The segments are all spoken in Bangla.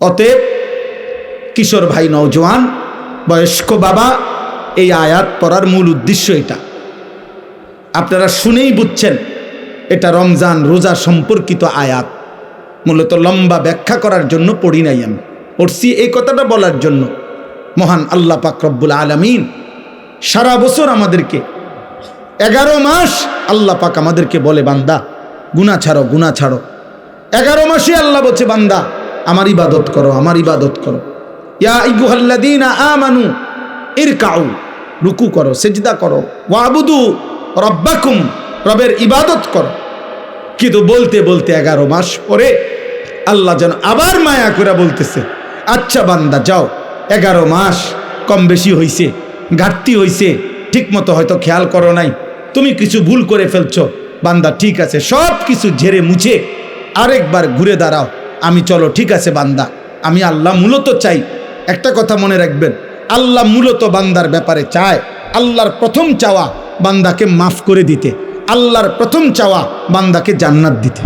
অতএব কিশোর ভাই, নওজোয়ান, বয়স্ক বাবা, এই আয়াত পড়ার মূল উদ্দেশ্য এটা। আপনারা শুনেই বুঝছেন এটা রমজান রোজা সম্পর্কিত আয়াত। মূলত লম্বা ব্যাখ্যা করার জন্য পড়ি নাই, আমি পড়ছি এই কথাটা বলার জন্য। মহান আল্লাহ পাক রব্বুল আলামিন সারা বছর আমাদেরকে 11 মাস আল্লাহ পাক আমাদেরকে বলে, বান্দা গুনাহ ছাড়ো, গুনাহ ছাড়ো। 11 মাসে আল্লাহ বলছে, বান্দা আমার ইবাদত করো, আমার ইবাদত করো। ইয়া আইয়ুহাল্লাযীনা আমানু ইরকাউ, রুকু করো, সিজদা করো, ওয়াবুদু রব্বাকুম, রবের ইবাদত করো। কিন্তু বলতে বলতে 11 মাস পরে আল্লাহ যেন আবার মায়া করে বলতেছে, আচ্ছা বান্দা যাও, 11 মাস কম বেশি হইছে, ঘাটতি হইছে, ঠিক মতো হয়তো খেয়াল করো নাই, তুমি কিছু ভুল করে ফেলছো, বান্দা ঠিক আছে, সব কিছু ঝেড়ে মুছে আরেকবার ঘুরে দাঁড়াও, আমি চলো ঠিক আছে বান্দা, আমি আল্লাহ মূলত চাই। একটা কথা মনে রাখবেন, আল্লাহ মূলত বান্দার ব্যাপারে চায়, আল্লাহর প্রথম চাওয়া বান্দাকে মাফ করে দিতে, আল্লাহর প্রথম চাওয়া বান্দাকে জান্নাত দিতে।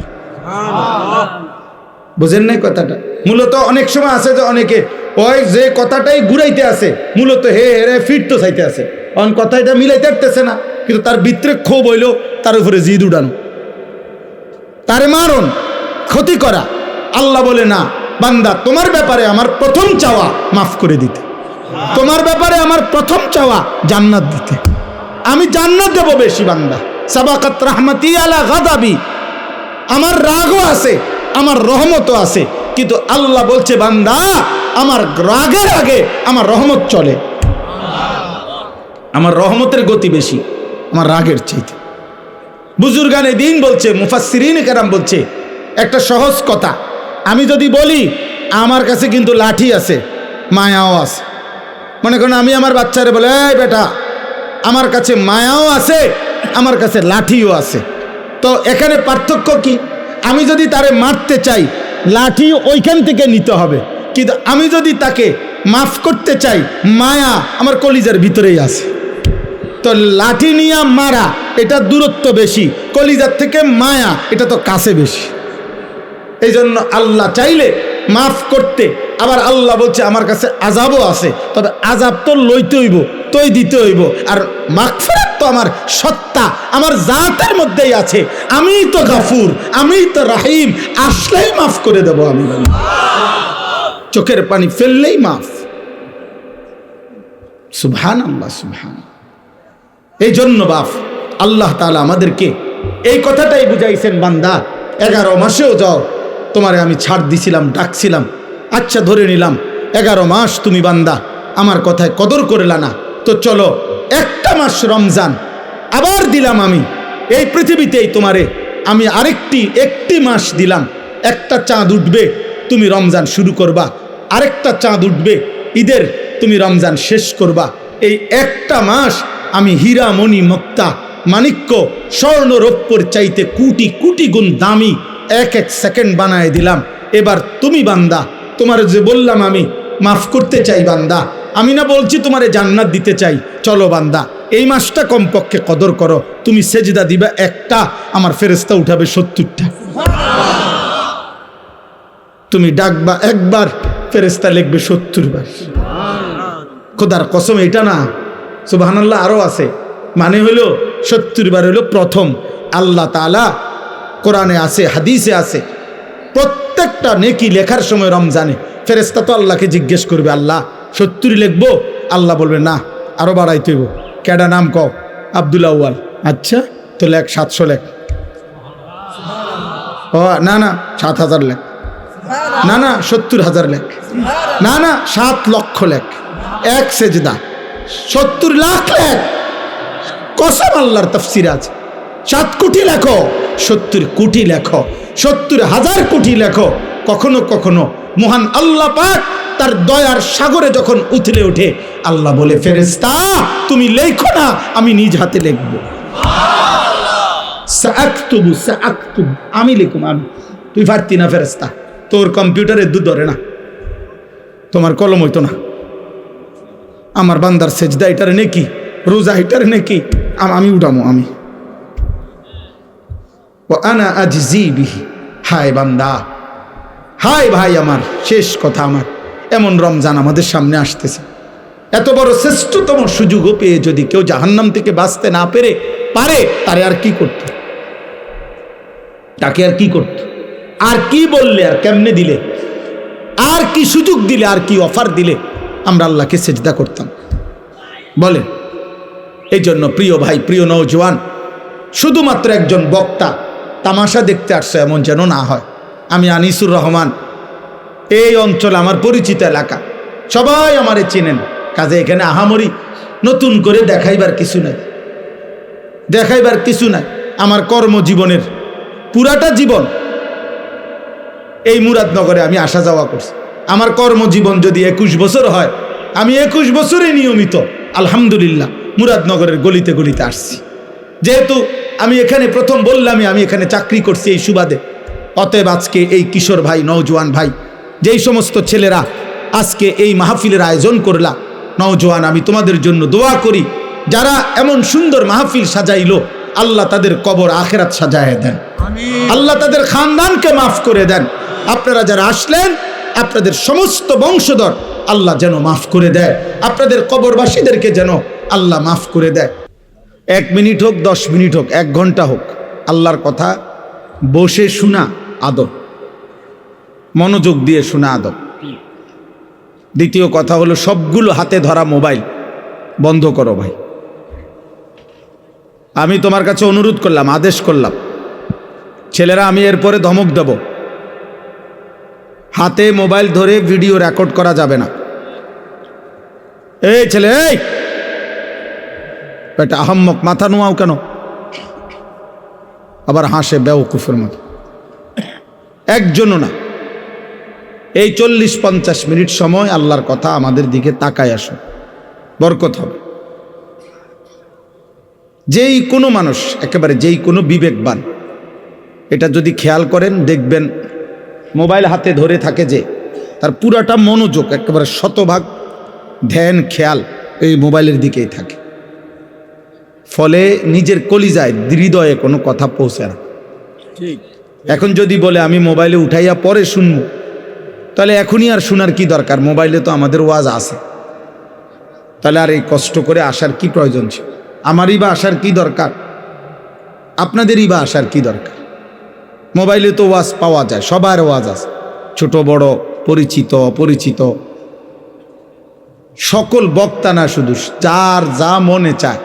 বুঝেন নাই কথাটা? মূলত অনেক সময় আছে যে অনেকে ওই যে কথাটাই ঘুরাইতে আছে, মূলত হে রে ফিট তো চাইতে আছে, অন কথাটা মিলাইতে পারতেছে না, কিন্তু তার ভিতরে ক্ষোভ হইল, তার উপরে জিদ উড়ানো, তারে মারণ, ক্ষতি করা। আল্লাহ বলে না, বান্দা তোমার ব্যাপারে আমার প্রথম চাওয়া মাফ করে দিতে, তোমার ব্যাপারে আমার প্রথম চাওয়া জান্নাত দিতে। আমি জান্নাত দেব বেশি, বান্দা সাবাকাত রাহমাতি আলা গাদাবি, আমার রাগও আছে, আমার রহমতও আছে, কিন্তু আল্লাহ বলছে বান্দা আমার রাগের আগে আমার রহমত চলে, আমার রহমতের গতি বেশি আমার রাগের চাইতে। বুজুর্গানে দিন বলছে, মুফাসসিরিন কেরাম বলছে একটা সহজ কথা, আমি যদি বলি আমার কাছে কিন্তু লাঠি আছে, মায়াও আছে, মনে করেন আমি আমার বাচ্চারে বলে, এই বেটা আমার কাছে মায়াও আছে, আমার কাছে লাঠিও আছে, তো এখানে পার্থক্য কি? আমি যদি তারে মারতে চাই লাঠি ওইখান থেকে নিতে হবে, কিন্তু আমি যদি তাকে মাফ করতে চাই মায়া আমার কলিজার ভিতরেই আছে। তো লাঠি নিয়ে মারা এটা দূরত্ব বেশি, কলিজার থেকে মায়া এটা তো কাছে বেশি। এই জন্য আল্লাহ চাইলে মাফ করতে, আবার আল্লাহ বলছে আমার কাছে আযাবও আছে, তবে আযাব তো লইতে হইব, তোই দিতে হইব, আর মাগফিরাত তো আমার সত্তা, আমার জাতের মধ্যেই আছে, আমিই তো গাফুর, আমিই তো রাহিম, আসলেই মাফ করে দেব আমি, চোখের পানি ফেললেই মাফ। সুবহানাল্লাহ, সুবহান। এই জন্য বাপ আল্লাহ তাআলা আমাদেরকে এই কথাটাই বুঝাইছেন, বান্দা 11 মাসেও যাও, তোমারে আমি ছাড় দিছিলাম, ডাকছিলাম, আচ্ছা ধরে নিলাম 11 মাস তুমি বান্দা আমার কথায় কদর করলা না, তো চলো একটা মাস রমজান আবার দিলাম আমি এই পৃথিবীতেই তোমারে, আমি একটি মাস দিলাম, একটা চাঁদ উঠবে তুমি রমজান শুরু করবা, আরেকটা চাঁদ উঠবে ঈদের তুমি রমজান শেষ করবা। এই একটা মাস আমি হীরা মণি মুক্তা মাণিক্য স্বর্ণ রৌপ্যর চাইতে কোটি কোটি গুণ দামি এক সেকেন্ড বানায় দিলাম। এবার তুমি বান্দা, তোমার যে বললাম আমি মাফ করতে চাই বান্দা, আমি না বলছি তোমারে জান্নাত দিতে চাই, চলো বান্দা এই মাসটা কমপক্ষে কদর করো, তুমি সেজদা দিবা একটা, আমার ফেরেশতা উঠাবে 70টা, তুমি ডাকবা একবার, ফেরেশতা লিখবে 70 বার। খোদার কসম এটা না, সুবহানাল্লাহ, আরো আছে, মানে হলো 70 বার হলো প্রথম। আল্লাহ তাআলা কোরআনে আছে, হাদিসে আছে, প্রত্যেকটা নেকি লেখার সময় রমজানে ফেরেশতা তো আল্লাহকে জিজ্ঞেস করবে, আল্লাহ 70 লিখবো? আল্লাহ বলবে না, আরো বাড়াইতে হইব। কেডা নাম কও? আব্দুল আউয়াল। আচ্ছা তো লেখ 700 লেখ। ও না না 7000 লেখ, না না 70,000 লেখ, না না 7 লক্ষ লেখ, এক সেজদা 70 লাখ লেখ। কসম আল্লাহর তাফসীর আছে, 7 কোটি লেখো, 70 কোটি লেখো, 70,000 কোটি লেখো। কখনো কখনো মহান আল্লাহ পাক তার দয়ার সাগরে যখন উথলে ওঠে, আল্লাহ বলে ফেরেশতা তুমি লেখো না, আমি নিজ হাতে লিখবো। সাআকতুবু সাআকতুবু, আমি লিখুম, আমি। তুই পারতি না ফেরেশতা, তোর কম্পিউটারে দুধ ধরে না, তোমার কলম হইতো না। আমার বান্দার সেজদা এটার নেকি, রোজা এটার নেকি, আমি উঠামো, আমি। ওয়া আনা আজজি বিহি, হায় বান্দা, হায় ভাই আমার, শেষ কথা আমার, এমন রমজান আমাদের সামনে আসতেছে, এত বড় শ্রেষ্ঠতম সুযোগও পেয়ে যদি কেউ জাহান্নাম থেকে বাঁচতে না পারে তারে আর কি করত, তাকে আর কি করত, আর কি বললে, আর কেমনে দিলে, আর কি সুযোগ দিলে, আর কি অফার দিলে আমরা আল্লাহকে সেজদা করতাম বলেন? এই জন্য প্রিয় ভাই, প্রিয় নওজোয়ান, শুধুমাত্র একজন বক্তা তামাশা দেখতে আসছে এমন যেন না হয়। আমি আনিসুর রহমান, এই অঞ্চল আমার পরিচিত এলাকা, সবাই আমারে চেনেন, কাজে এখানে আহামরি নতুন করে দেখাইবার কিছু নাই, দেখাইবার কিছু নাই। আমার কর্মজীবনের পুরাটা জীবন এই মুরাদনগরে আমি আসা যাওয়া করছি। আমার কর্মজীবন যদি 21 বছর হয়, আমি 21 বছরে নিয়মিত আলহামদুলিল্লাহ মুরাদনগরের গলিতে গলিতে আসছি। যেহেতু আমি এখানে প্রথম বললামই আমি এখানে চাকরি করছি এই সুবাদে, অতএব আজকে এই কিশোর ভাই, নওজোয়ান ভাই, যেই সমস্ত ছেলেরা আজকে এই মাহফিলের আয়োজন করলা, নওজোয়ান, আমি তোমাদের জন্য দোয়া করি, যারা এমন সুন্দর মাহফিল সাজাইলো, আল্লাহ তাদের কবর আখেরাত সাজায় দেন, আল্লাহ তাদের খানদানকে মাফ করে দেন। আপনারা যারা আসলেন, আপনাদের সমস্ত বংশধর আল্লাহ যেন মাফ করে দেয়, আপনাদের কবরবাসীদেরকে যেন আল্লাহ মাফ করে দেয়। 1 মিনিট হোক, 10 মিনিট হোক, 1 ঘন্টা হোক, আল্লাহর কথা বসে শোনা আদব, মনোযোগ দিয়ে শোনা আদব। দ্বিতীয় কথা হলো, সবগুলো হাতে ধরা মোবাইল বন্ধ করো ভাই। আমি তোমার কাছে অনুরোধ করলাম, আদেশ করলাম, ছেলেরা, আমি এরপরে ধমক দেব, হাতে মোবাইল ধরে ভিডিও রেকর্ড করা যাবে না। এই ছেলে, এই এটা আহাম্মক, মাথা নোয়াও কেন, আবার হাসে বেওকুফের মতো। একজনও না। এই 40-50 মিনিট সময় আল্লাহর কথা আমাদের দিকে তাকায় আসো, বরকত হবে। যেই কোনো মানুষ, একেবারে যেই কোনো বিবেকবান এটা যদি খেয়াল করেন, দেখবেন মোবাইল হাতে ধরে থাকে যে, তার পুরাটা মনোযোগ, একেবারে শতভাগ ধ্যান খেয়াল এই মোবাইলের দিকেই থাকে। ফলে নিজের কলিজায়, হৃদয়ে কোনো কথা পৌঁছে না। এখন যদি বলে আমি মোবাইলে উঠাইয়া পরে শুনবো, তাহলে এখনই আর শোনার কি দরকার? মোবাইলে তো আমাদের ওয়াজ আছে, তাহলে আর এই কষ্ট করে আসার কি প্রয়োজন ছিল? আমারই বা আসার কি দরকার? আপনাদেরই বা আসার কি দরকার? মোবাইলে তো ওয়াজ পাওয়া যায়, সবার ওয়াজ আছে, ছোট বড়, পরিচিত অপরিচিত, সকল বক্তা না, শুধু যার যা মনে চায়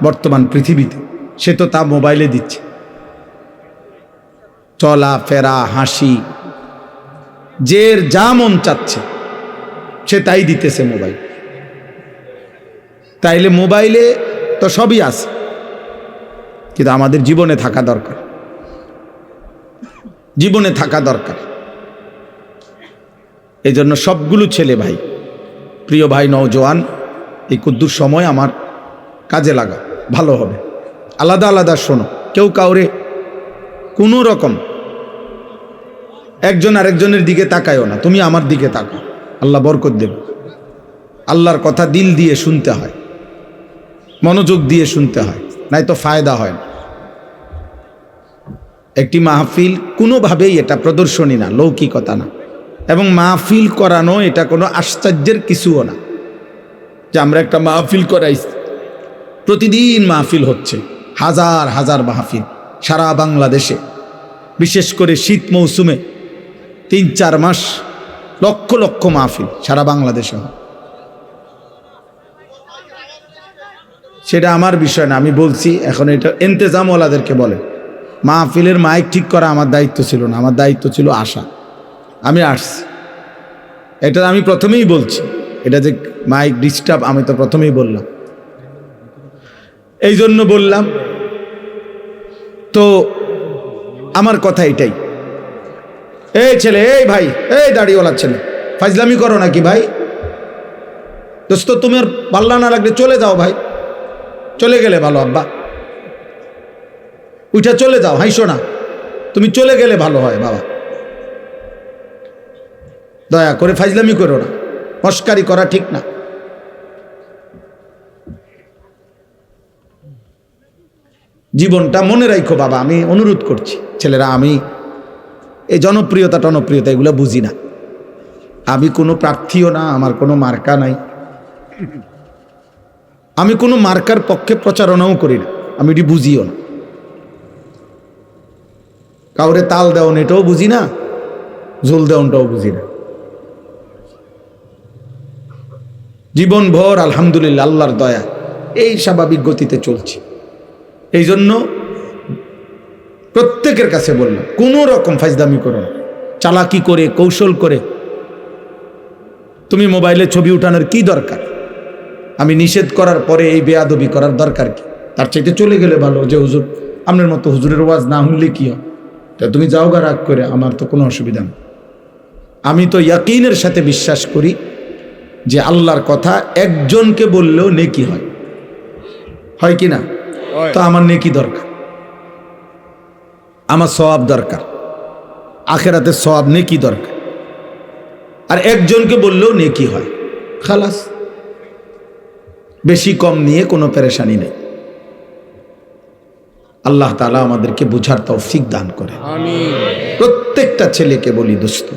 বর্তমান পৃথিবীতে সে তো তা মোবাইলে দিচ্ছে। চলা ফেরা, হাসি, যে যা মন চাচ্ছে সে তাই দিতেছে মোবাইল। তাইলে মোবাইলে তো সবই আছে, কিন্তু আমাদের জীবনে থাকা দরকার, জীবনে থাকা দরকার। এই জন্য সবগুলো ছেলে ভাই, প্রিয় ভাই নওজোয়ান, এই কুদ্দুর সময় আমার কাজে লাগা ভালো হবে। আলাদা আলাদা শোনো, কেউ কাউরে কোনো রকম একজন আরেকজনের দিকে তাকায়ও না, তুমি আমার দিকে তাকাও, আল্লাহ বরকত দেবে। আল্লাহর কথা দিল দিয়ে শুনতে হয়, মনোযোগ দিয়ে শুনতে হয়, নাই তো ফায়দা হয় না। একটি মাহফিল কোনোভাবেই এটা প্রদর্শনী না, লৌকিকতা না, এবং মাহফিল করানো এটা কোনো আশ্চর্যের কিছুও না যে আমরা একটা মাহফিল করাইছি। প্রতিদিন মাহফিল হচ্ছে, হাজার হাজার মাহফিল সারা বাংলাদেশে, বিশেষ করে শীত মৌসুমে 3-4 মাস লক্ষ লক্ষ মাহফিল সারা বাংলাদেশে হয়। সেটা আমার বিষয় না, আমি বলছি এখন এটা ইন্তেজামওয়ালাদেরকে বলে। মাহফিলের মাইক ঠিক করা আমার দায়িত্ব ছিল না, আমার দায়িত্ব ছিল আসা। আমি আসছি, এটা আমি প্রথমেই বলছি, এটা যে মাইক ডিস্টার্ব আমি তো প্রথমেই বললাম, এই জন্য বললাম। তো আমার কথা এটাই। এই ছেলে, এই ভাই, এই দাড়িওয়ালা ছেলে, ফাজলামি করো নাকি ভাই? দোস্ত, তুমি আর পাল্লা না লাগলে চলে যাও ভাই, চলে গেলে ভালো। আব্বা উঠা চলে যাও, হাইসো না, তুমি চলে গেলে ভালো হয় বাবা। দয়া করে ফাজলামি করো না, মস্কারি করা ঠিক না। জীবনটা মনে রাখো বাবা, আমি অনুরোধ করছি ছেলেরা। আমি এই জনপ্রিয়তা টনপ্রিয়তা এগুলো বুঝি না। আমি কোনো প্রার্থীও না, আমার কোনো মার্কা নাই, আমি কোনো মার্কার পক্ষে প্রচারণাও করি না, আমি এটি বুঝিও না। কাউরে তাল দেওয়ান এটাও বুঝি না, ঝোল দেওয়ানটাও বুঝি না। জীবনভর আলহামদুলিল্লাহ আল্লাহর দয়া এই স্বাভাবিক গতিতে চলছি। এই জন্য প্রত্যেকের কাছে বললাম, কোনো রকম ফাজদামি করো না, চালাকি করে কৌশল করে তুমি মোবাইলে ছবি উঠানোর কি দরকার? আমি নিষেধ করার পরে এই বেয়াদবি করার দরকার কি? তার চাইতে চলে গেলে ভালো, যে হুজুর আপনার মতো হুজুরের ওয়াজ না শুনলে কি হয়, তা তুমি যাও গা রাগ করে, আমার তো কোনো অসুবিধা নেই। আমি তো ইয়াকিনের সাথে বিশ্বাস করি যে আল্লাহর কথা একজনকে বললেও নেকি হয়, হয় কি না? তো আমার নেকি দরকার, আমার সওয়াব দরকার, আখেরাতে সওয়াব নেকি দরকার। আর একজনকে বললেও নেকি হয়, খালাস। বেশি কম নিয়ে কোনো পেরেশানি নেই। আল্লাহ তাআলা আমাদেরকে বুঝার তৌফিক দান করে। আমিন। প্রত্যেকটা ছেলেকে বলি, দোস্ত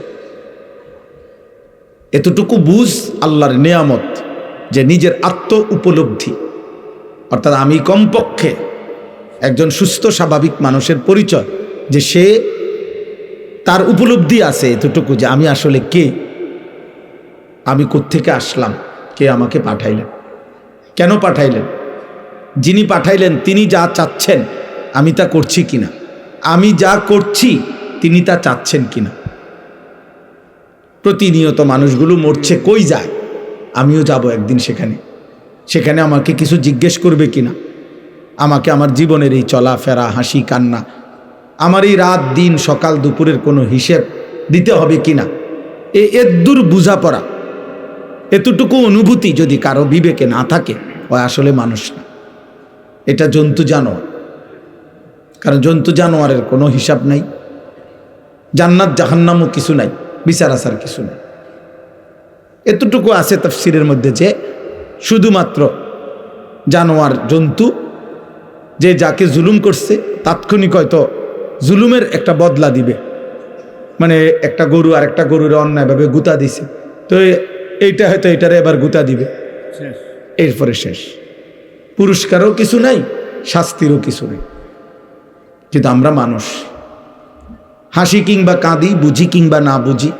এতটুকু বুঝ আল্লাহর নিয়ামত, যে নিজের আত্ম উপলব্ধি, অর্থাৎ আমি কমপক্ষে একজন সুস্থ স্বাভাবিক মানুষের পরিচয়, যে সে তার উপলব্ধি আছে এতটুকু যে আমি আসলে কে, আমি কোত্থেকে আসলাম, কে আমাকে পাঠাইলেন, কেন পাঠাইলেন, যিনি পাঠাইলেন তিনি যা চাচ্ছেন আমি তা করছি কিনা, আমি যা করছি তিনি তা চাচ্ছেন কিনা। প্রতিনিয়ত মানুষগুলো মরছে, কই যায়, আমিও যাব একদিন সেখানে, সেখানে আমাকে কিছু জিজ্ঞেস করবে কিনা, আমাকে আমার জীবনের এই চলাফেরা, হাসি কান্না, আমার এই রাত দিন সকাল দুপুরের কোনো হিসেব দিতে হবে কিনা। এদূর বুঝাপড়া, এতটুকু অনুভূতি যদি কারো বিবেকে না থাকে, ও আসলে মানুষ না, এটা জন্তু জানোয়ার। কারণ জন্তু জানোয়ারের কোনো হিসাব নাই, জান্নাত জাহান্নামও কিছু নাই, বিচার আসার কিছু নাই। এতটুকু আছে তাফসীরের মধ্যে যে শুধুমাত্র জানোয়ার জন্তু, যে যাকে জুলুম করছে তাৎক্ষণিক হয়তো জুলুমের একটা বদলা দিবে, মানে একটা গরু আর একটা গরুর অন্যায়ভাবে গুতা দিছে, তো এইটা হয়তো এটারে এবার গুতা দিবে, এরপরে শেষ। পুরস্কারও কিছু নাই, শাস্তিরও কিছু নেই। কিন্তু আমরা মানুষ, হাসি কিংবা কাঁদি, বুঝি কিংবা না বুঝি,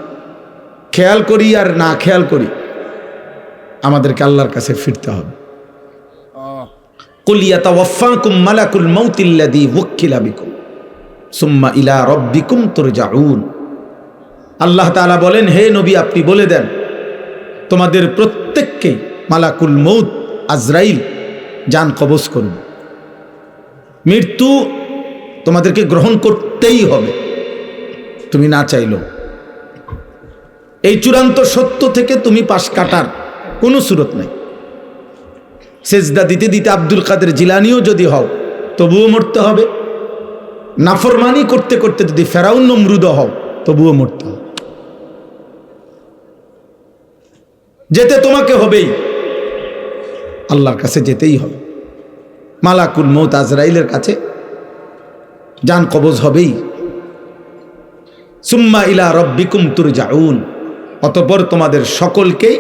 খেয়াল করি আর না খেয়াল করি, আমাদেরকে আল্লাহর কাছে ফিরতে হবে। কুল ইয়াতাওয়াফাকুম মালাকুল মাউতিল্লাযী ওয়াক্কিলা বিকুম সুম্মা ইলা রাব্বিকুম তুরজাউন। আল্লাহ তাআলা বলেন, হে নবী আপনি বলে দেন, তোমাদের প্রত্যেককে মালাকুল মউত আজরাইল জান কবজ করুন। মৃত্যু তোমাদেরকে গ্রহণ করতেই হবে, তুমি না চাইলেও। এই চূড়ান্ত সত্য থেকে তুমি পাশ কাটার কোনো সুরত নাই। সেজদা দিতে দিতে আব্দুল কাদের জিলানিও যদি হও, তবুও মরতে হবে। নাফরমানি করতে করতে যদি ফেরাউন নমরুদ হও, তবুও মরতে হবে। যেতে তোমাকে হবেই, আল্লাহর কাছে যেতেই হবে। মালাকুল মউত আজরাইলের কাছে জান কবজ হবেই। সুম্মা ইলা রাব্বিকুম তুরজাউন, অতঃপর তোমাদের সকলকেই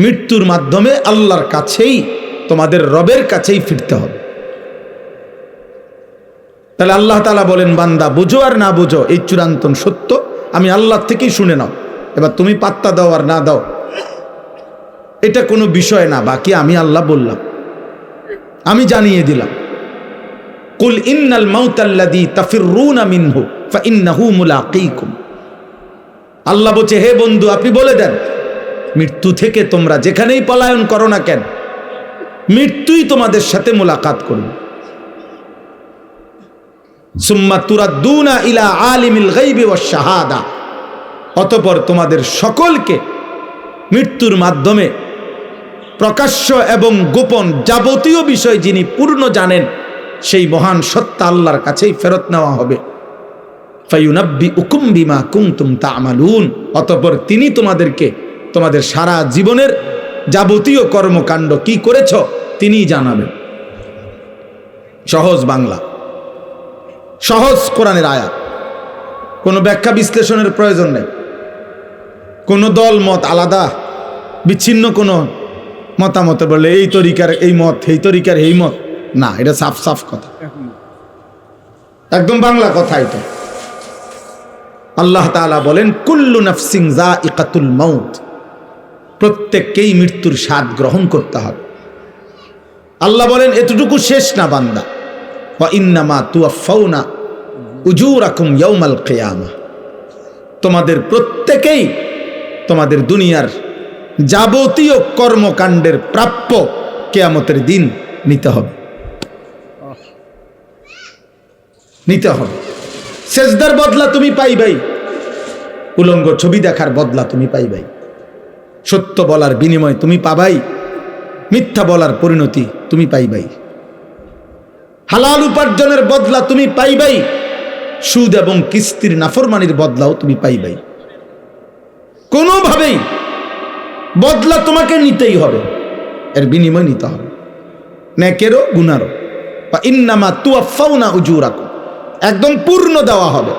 মৃত্যুর মাধ্যমে আল্লাহর কাছেই, তোমাদের রবের কাছেই ফিরতে হবে। তাহলে আল্লাহ তাআলা বলেন, বান্দা বুঝো আর না বুঝো এই চূড়ান্ত সত্য আমি আল্লাহ থেকেই শুনে নাও। এবার তুমি পাত্তা দাও আর না দাও এটা কোনো বিষয় না, বাকি আমি আল্লাহ বললাম, আমি জানিয়ে দিলাম। কুল ইন্নাল মাউতাল্লাযী তাফিররুনা মিনহু ফাইন্নাহু মুলাকীকুম। আল্লাহ বলছে, হে বন্ধু আপনি বলে দেন, মৃত্যু থেকে তোমরা যেখানেই পলায়ন করো না কেন, মৃত্যুই তোমাদের সাথে মোলাকাত করবে। সুম্মা তুরাদ্দুনা ইলা আলিমিল গায়বি ওয়াশ শাহাদা, অতঃপর তোমাদের সকলকে মৃত্যুর মাধ্যমে প্রকাশ্য এবং গোপন যাবতীয় বিষয় যিনি পূর্ণ জানেন, সেই মহান সত্তা আল্লাহর কাছেই ফেরত নেওয়া হবে। ফায়ুনাব্বিউকুম বিমা কুনতুম তা'মালুন, অতঃপর তিনি তোমাদেরকে তোমাদের সারা জীবনের যাবতীয় কর্মকাণ্ড কি করেছ তিনিই জানাবেন। সহজ বাংলা, সহজ কোরআনের আয়াত, কোনো ব্যাখ্যা বিশ্লেষণের প্রয়োজন নেই, কোনো দল মত আলাদা বিচ্ছিন্ন কোনো মতামত বলে এই তরিকার এই মত, এই তরিকার এই মত, না, এটা সাফ সাফ কথা, একদম বাংলা কথা। এটা আল্লাহ তাআলা বলেন কুল্লু নাফসিন যায়িকাতুল মাউত, প্রত্যেককেই মৃত্যুর স্বাদ গ্রহণ করতে হবে। আল্লাহ বলেন এতটুকু শেষ না বান্দা, ওয়া ইন্নামা তুওয়াফাউনা উজুরাকুম ইয়াউমাল কিয়ামাহ, তোমাদের প্রত্যেকেই তোমাদের দুনিয়ার যাবতীয় কর্মকাণ্ডের প্রাপ্য কিয়ামতের দিন নিতে হবে, নিতে হবে। সেজদার বদলা তুমি পাইবাই, উলঙ্গ ছবি দেখার বদলা তুমি পাইবাই, সত্য বলার বিনিময় তুমি পাবাই, মিথ্যা বলার পরিণতি তুমি পাইবাই, হালাল উপার্জনের বদলা তুমি পাইবাই, সুদ এবং কিস্তির নাফরমানির বদলাও তুমি পাইবাই। কোনোভাবেই বদলা তোমাকে নিতেই হবে, এর বিনিময় নিতে হবে, নেকেরও গুনারও। বা ইন্নামা তুওয়াফাউনা উজুরাকুম, একদম পূর্ণ দেওয়া হবে,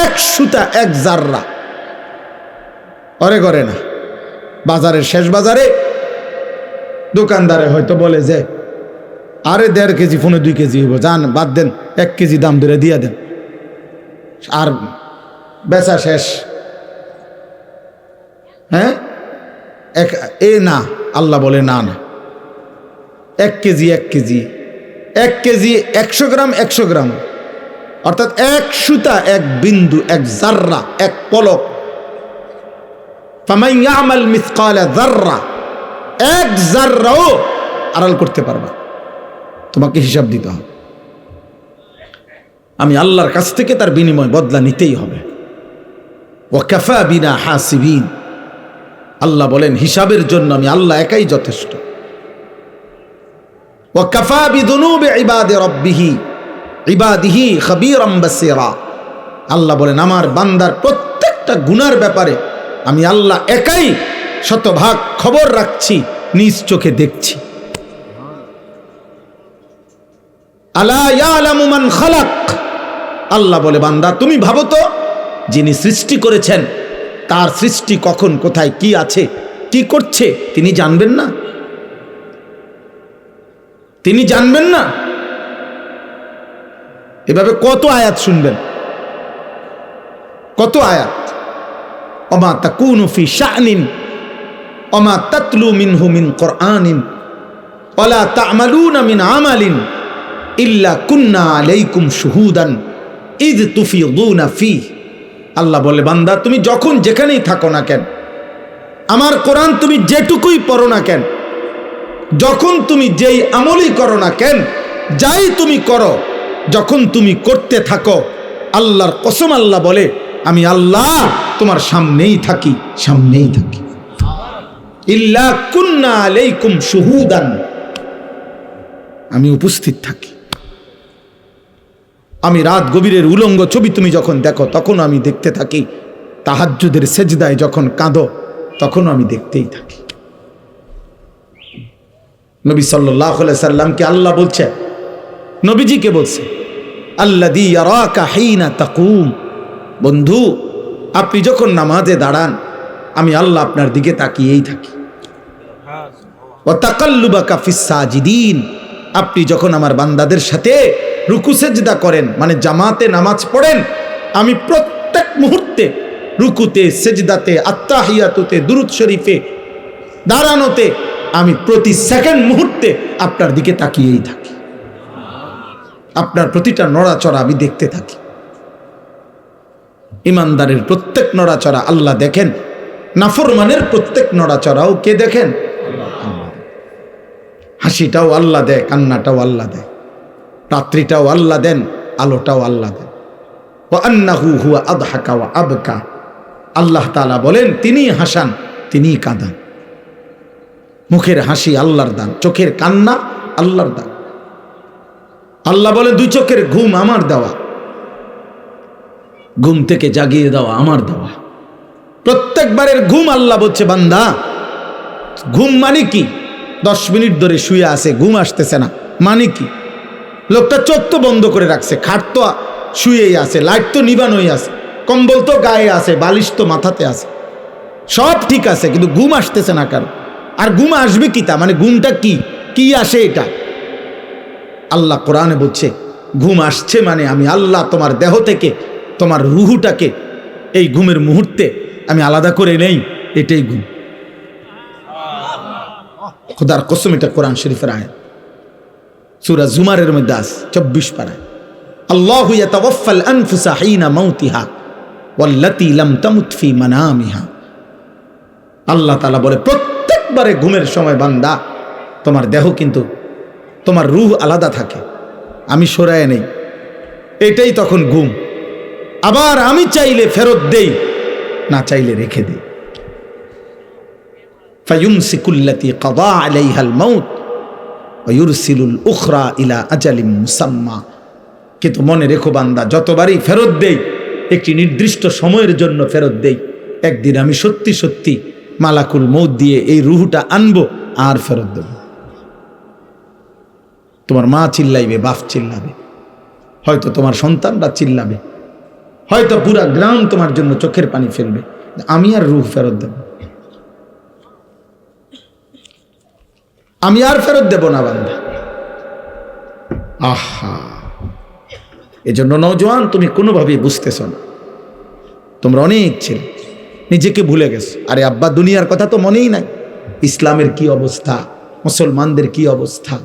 এক সুতা এক জাররা অরে করে না। বাজারের শেষ বাজারে দোকানদারে হয়তো বলে যে আরে 1.5 কেজি 2 কেজি হইব, যান বাদ দেন, 1 কেজি দাম ধরে দিয়ে দেন, আর বেচা শেষ। হ্যাঁ, না, আল্লাহ বলে না না, 1 কেজি 1 কেজি 1 কেজি 100 গ্রাম 100 গ্রাম, অর্থাৎ এক সুতা এক বিন্দু এক জাররা এক পলক। ফামান ইয়ামাল মিসকালা যাররা, এক জাররাও আড়াল করতে পারবা, তোমাকে হিসাব দিতে হবে। আমি আল্লাহর কাছ থেকে তার বিনিময় বদলা নিতেই হবে। ওয়া কাফা বিনা হাসিবিন, আল্লাহ বলেন হিসাবের জন্য আমি আল্লাহ একাই যথেষ্ট। ওয়া কাফা বিযুনুবি ইবাদিহি খাবীরাম বাসীরা, আল্লাহ বলেন আমার বান্দার প্রত্যেকটা গুনার ব্যাপারে আমি আল্লাহ একাই শতভাগ খবর রাখছি, নিজ চোখে দেখছি। আলা ইয়ালামু মান খালাক, আল্লাহ বলে বান্দা তুমি ভাবো তো যিনি সৃষ্টি করেছেন তার সৃষ্টি কখন কোথায় কি আছে কি করছে তিনি জানবেন না? তিনি জানবেন না? এভাবে কত আয়াত শুনবেন, কত আয়াত। ওমা তাকুনু ফি শানিন ওমা তাতলু মিনহু মিন কুরআনিন ওয়ালা তা'মালুনা মিন আমালিন ইল্লা কুন্না আলাইকুম শুহুদান ইয তুফিদুনা ফি। আল্লাহ বলে বান্দা তুমি যখন যেখানেই থাকো না কেন, আমার কোরআন তুমি যেটুকুই পড়ো না কেন, যখন তুমি যেই আমলই করো না কেন, যাই তুমি করো, যখন তুমি করতে থাকো, আল্লাহর কসম আল্লাহ বলে আমি আল্লাহ তোমার সামনেই থাকি, সামনেই থাকি। ইল্লা কুন্না আলাইকুম শুহুদান, আমি উপস্থিত থাকি। আমি রাত গভীরের উলঙ্গ ছবি তুমি যখন দেখো তখন আমি দেখতে থাকি, তাহাজ্জুদের সেজদায় যখন কাঁদো তখন আমি দেখতেই থাকি। নবী সাল্লাল্লাহু আলাইহি সাল্লামকে আল্লাহ বলছে, নবীজিকে বলছে আল্লাযী ইয়ারাকা হিনা তাকুম, বন্ধু আপনি যখন নামাজে দাঁড়ান আমি আল্লাহ আপনার দিকে তাকিয়েই থাকি। ওয়া তাকাল্লুবাকা ফিস সাজিদিন, আপনি যখন আমার বান্দাদের সাথে রুকু সেজদা করেন মানে জামাতে নামাজ পড়েন, আমি প্রত্যেক মুহূর্তে রুকুতে সেজদাতে আত্তাহিয়াতুতে দুরূদ শরীফে দাঁড়ানোতে আমি প্রতি সেকেন্ড মুহূর্তে আপনার দিকে তাকিয়েই থাকি, আপনার প্রতিটা নড়াচড়া আমি দেখতে থাকি। ইমানদারের প্রত্যেক নড়াচড়া আল্লাহ দেখেন, নাফরমানের প্রত্যেক নড়াচড়াও কে দেখেন? হাসিটাও আল্লাহ দেয়, কান্নাটাও আল্লাহ দেয়, রাত্রিটাও আল্লাহ দেন, আলোটাও আল্লাহ দেন। ওয়া আন্নাহু হুয়া আদহাকা ওয়া আবকা, আল্লাহ তাআলা বলেন তিনি হাসান তিনি কাঁদান। মুখের হাসি আল্লাহর দান, চোখের কান্না আল্লাহর দান। আল্লাহ বলে 2 চোখের ঘুম আমার দেওয়া, ঘুম থেকে জাগিয়ে দেওয়া আমার দেওয়া। প্রত্যেকবারের ঘুম আল্লাহ বলছে বান্দা ঘুম মানে কি? 10 মিনিট ধরে শুয়ে আছে, ঘুম আসতেছে না মানে কি? লোকটা চোখ তো বন্ধ করে রাখছে, খাট তো শুয়েই আছে, লাইট তো নিবানোই আছে, কম্বল তো গায়ে আছে, বালিশ তো মাথাতে আছে, সব ঠিক আছে, কিন্তু ঘুম আসতেছে না কারো। আর ঘুম আসবে কি তা মানে ঘুমটা কি কি আসে এটা? আল্লাহ কোরআনে বলছে ঘুম আসছে মানে আমি আল্লাহ তোমার দেহ থেকে তোমার রুহুটাকে এই ঘুমের মুহূর্তে আমি আলাদা করে নেই, এটাই ঘুম। খোদার কসম, এটা কোরআন শরীফের আয়াত, সূরা জুমারের মধ্যে আছে 24 পারায়। আল্লাহু ইয়াতাওয়াফাল আনফুসা হিনা মাউতিহা ওয়াল্লাতী লাম তামুত ফি মানামিহা। আল্লাহ তাআলা বলে প্রত্যেকবারে ঘুমের সময় বান্দা তোমার দেহ কিন্তু তোমার রূহ আলাদা থাকে, আমি সরায় নেই, এটাই তখন ঘুম। আবার আমি চাইলে ফেরত দেই, না চাইলে রেখে দেই। ফায়ুমসিকুল্লাতী কাদা আলাইহাল মাউত ওয়া ইউরসিলুল উখরা ইলা আজালিম মুসাম্মা। কিন্তু মনে রেখো বান্দা, যতবারই ফেরত দেই একটি নির্দিষ্ট সময়ের জন্য ফেরত দেই, একদিন আমি সত্যি সত্যি মালাকুল মউত দিয়ে এই রুহটা আনবো আর ফেরত দেব। তোমার মা চিল্লাইবে, বাপ চিল্লাবে, হয়তো তোমার সন্তানরা চিল্লাবে, হয়তো পুরা গ্রাম তোমার জন্য চোখের পানি ফেলবে, আমি আর রূহ ফেরত দেব, আমি আর ফেরত দেব না বান্দা। আহা, এজন্য নওজোয়ান তুমি কোনোভাবেই বুঝতেছ না, তোমরা অনেক ছেলে নিজেকে ভুলে গেছো। আরে আব্বা দুনিয়ার কথা তো মনেই নাই, ইসলামের কি অবস্থা, মুসলমানদের কি অবস্থা।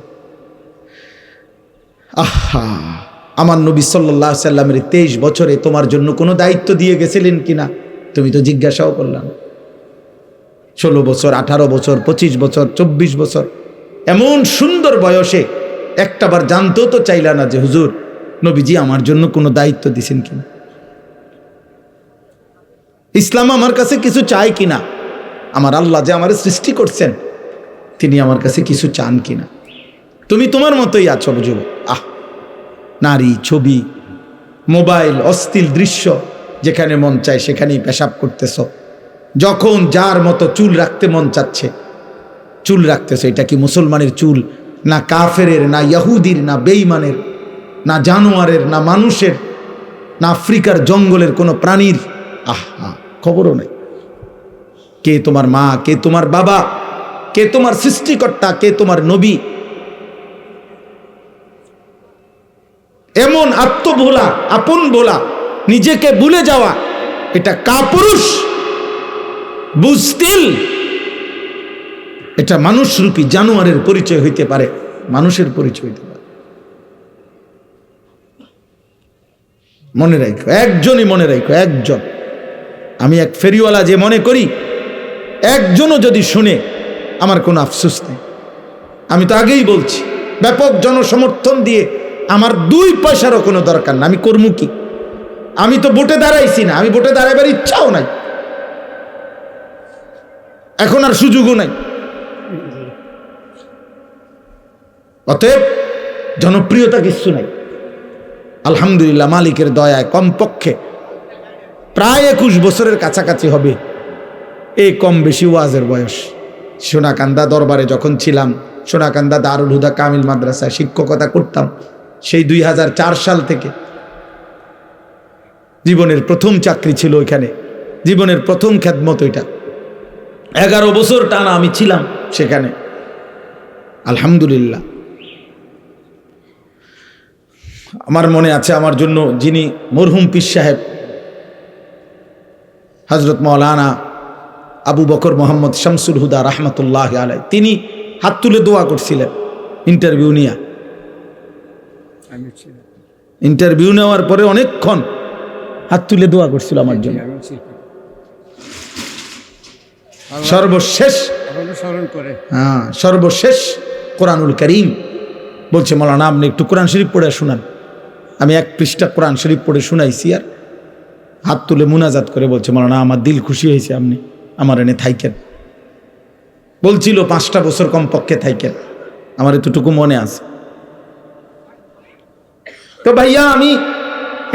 আহা, আমার নবী সাল্লাল্লাহু আলাইহি সাল্লামের 23 বছরে তোমার জন্য কোনো দায়িত্ব দিয়ে গেছিলেন কিনা তুমি তো জিজ্ঞাসাও করলাম। 16 বছর, 18 বছর, 25 বছর, 24 বছর, এমন সুন্দর বয়সে একটাবার জানতেও তো চাইলা না যে হুজুর নবীজি আমার জন্য কোনো দায়িত্ব দিছেন কিনা, ইসলাম আমার কাছে কিছু চায় কিনা, আমার আল্লাহ যে আমার সৃষ্টি করছেন তিনি আমার কাছে কিছু চান কিনা। তুমি তোমার মতোই আছো বুঝো। নারী, ছবি, মোবাইল, অশ্লীল দৃশ্য, যেখানে মন চায় সেখানেই পেশাব করতেছ, যখন যার মতো চুল রাখতে মন চাচ্ছে চুল রাখতেছ। এটা কি মুসলমানের চুল, না কাফেরের, না ইহুদির, না বেঈমানের, না জানোয়ারের, না মানুষের, না আফ্রিকার জঙ্গলের কোনো প্রাণীর? আহা, খবরও নাই। কে তোমার মা, কে তোমার বাবা, কে তোমার সৃষ্টিকর্তা, কে তোমার নবী? এমন আত্মভোলা, আপন ভোলা, নিজেকে ভুলে যাওয়া, এটা কাপুরুষ বুঝতিল, এটা মানুষরূপী জানোয়ারের পরিচয় হইতে পারে, মানুষের পরিচয় হইতে পারে। মনে রাখো, একজনই মনে রাখো, একজন। আমি এক ফেরিওয়ালা যে মনে করি একজনও যদি শুনে আমার কোনো আফসোস নেই। আমি তো আগেই বলছি, ব্যাপক জনসমর্থন দিয়ে আমার 2 পয়সারও কোনো দরকার না, আমি করবো কি? আমি তো ভোটে দাঁড়াইছি না, আমি ভোটে দাঁড়াবার ইচ্ছাও নাই, এখন আর সুযোগও নাই। অতএব জনপ্রিয়তা কিছু নাই, আলহামদুলিল্লাহ মালিকের দয়ায় কমপক্ষে প্রায় 21 বছরের কাছাকাছি হবে এই কম বেশি ওয়াজের বয়স। সোনাকান্দা দরবারে যখন ছিলাম, সোনাকান্দা দারুল হুদা কামিল মাদ্রাসায় শিক্ষকতা করতাম, সেই 2004 সাল থেকে জীবনের প্রথম চাকরি ছিল ওইখানে, জীবনের প্রথম খেদমত ওইটা। 11 বছর টানা আমি ছিলাম সেখানে, আলহামদুলিল্লাহ। আমার মনে আছে, আমার জন্য যিনি মরহুম পীর সাহেব হযরত মাওলানা আবু বকর মোহাম্মদ শামসুল হুদা রাহমাতুল্লাহ আলাইহি, তিনি হাত তুলে দোয়া করছিলেন ইন্টারভিউ নিয়ে। ইন্টারভিউ নেওয়ার পরে অনেকক্ষণ হাত তুলে দোয়া করছিল আমার জন্য। সর্বশেষ সর্বশেষ কোরআনুল কারীম বলছে, মাওলানা আপনি একটু কোরআন শরীফ পড়ে শোনান। আমি 1 পৃষ্ঠা কোরআন শরীফ পড়ে শোনাইছি, আর হাত তুলে মুনাজাত করে বলছে, মাওলানা আমার দিল খুশি হয়েছে, আপনি আমার এনে থাইকেন। বলছিল 5টা বছর কমপক্ষে থাইকেন, আমার এতটুকু মনে আছে। তো ভাইয়া আমি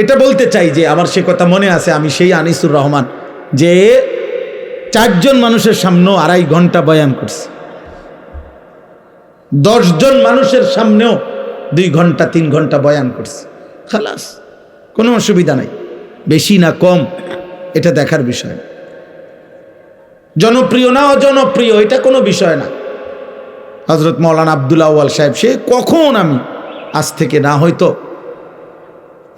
এটা বলতে চাই যে আমার সে কথা মনে আছে, আমি সেই আনিসুর রহমান যে 4 জন মানুষের সামনেও 2.5 ঘন্টা বয়ান করছে, 10 জন মানুষের সামনেও 2 ঘন্টা 3 ঘন্টা বয়ান করছে। খালাস, কোনো অসুবিধা নাই, বেশি না কম এটা দেখার বিষয় না। জনপ্রিয় না অজনপ্রিয় এটা কোনো বিষয় না। হযরত মাওলানা আব্দুল আউয়াল সাহেব, সে কখন, আমি আজ থেকে না হয়তো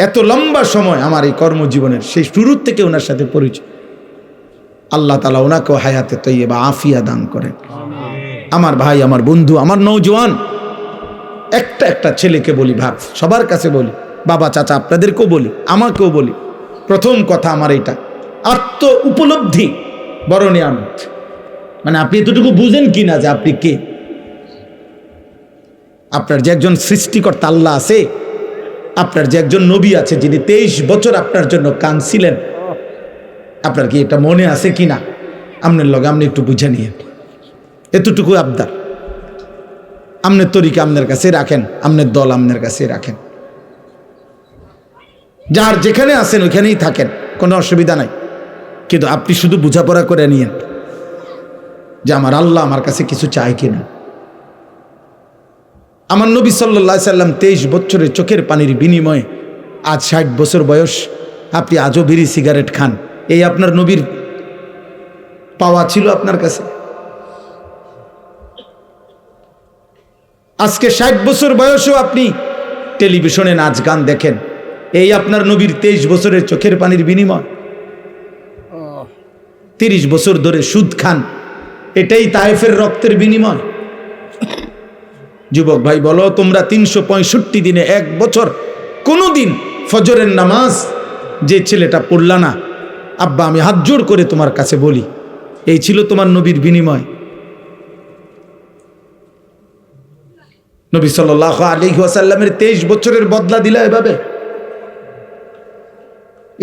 এত লম্বা সময় আমার এই কর্মজীবনের সেই শুরুর থেকে ওনার সাথে পরিচয়। আল্লাহ তাআলা ওনাকেও হায়াতে তৈয়বা আফিয়া দান করেন। আমার ভাই, আমার বন্ধু, আমার নওজোয়ান, একটা ছেলেকে বলি, ভাব সবার কাছে বলি, বাবা চাচা আপনাদেরকেও বলি, আমাকেও বলি, প্রথম কথা আমার এটা, আত্ম উপলব্ধি বড় নিয়ামত। মানে আপনি এতটুকু বুঝেন কি না যে আপনি কে? আপনার যে একজন সৃষ্টিকর্তা আল্লাহ আছে, আপনার যে একজন নবী আছে যিনি 23 বছর আপনার জন্য কাঁদছিলেন, আপনার কি এটা মনে আছে কি না? আপনার লগে আপনি একটু বুঝে নিয়ে, এতটুকু আবদার। আমনের তরিকা আপনার কাছে রাখেন, আমনের দল আপনার কাছে রাখেন, যার যেখানে আছেন ওইখানেই থাকেন, কোনো অসুবিধা নাই। কিন্তু আপনি শুধু বোঝাপড়া করে নিয়েন যে আমার আল্লাহ আমার কাছে কিছু চায় কিনা। আমার নবী সাল্লাল্লাহু আলাইহি সাল্লাম 23 বছরের চোখের পানির বিনিময়ে আজ 60 বছর বয়স, আপনি আজও বিড়ি সিগারেট খান, এই আপনার নবীর পাওয়া ছিল আপনার কাছে? আজকে 60 বছর বয়সেও আপনি টেলিভিশনে নাচ গান দেখেন, এই আপনার নবীর 23 বছরের চোখের পানির বিনিময়। 30 বছর ধরে সুদ খান, এটাই তায়েফের রক্তের বিনিময়। যুবক ভাই বলো, তোমরা 365 দিনে 1 বছর কোনোদিন ফজরের নামাজ যে ছেলেটা পড়লা না, আব্বা আমি হাত জোড় করে তোমার কাছে বলি, এই ছিল তোমার নবীর বিনিময়? নবী সাল্লাল্লাহু আলাইহি ওয়াসাল্লামের 23 বছরের বদলা দিলা এভাবে,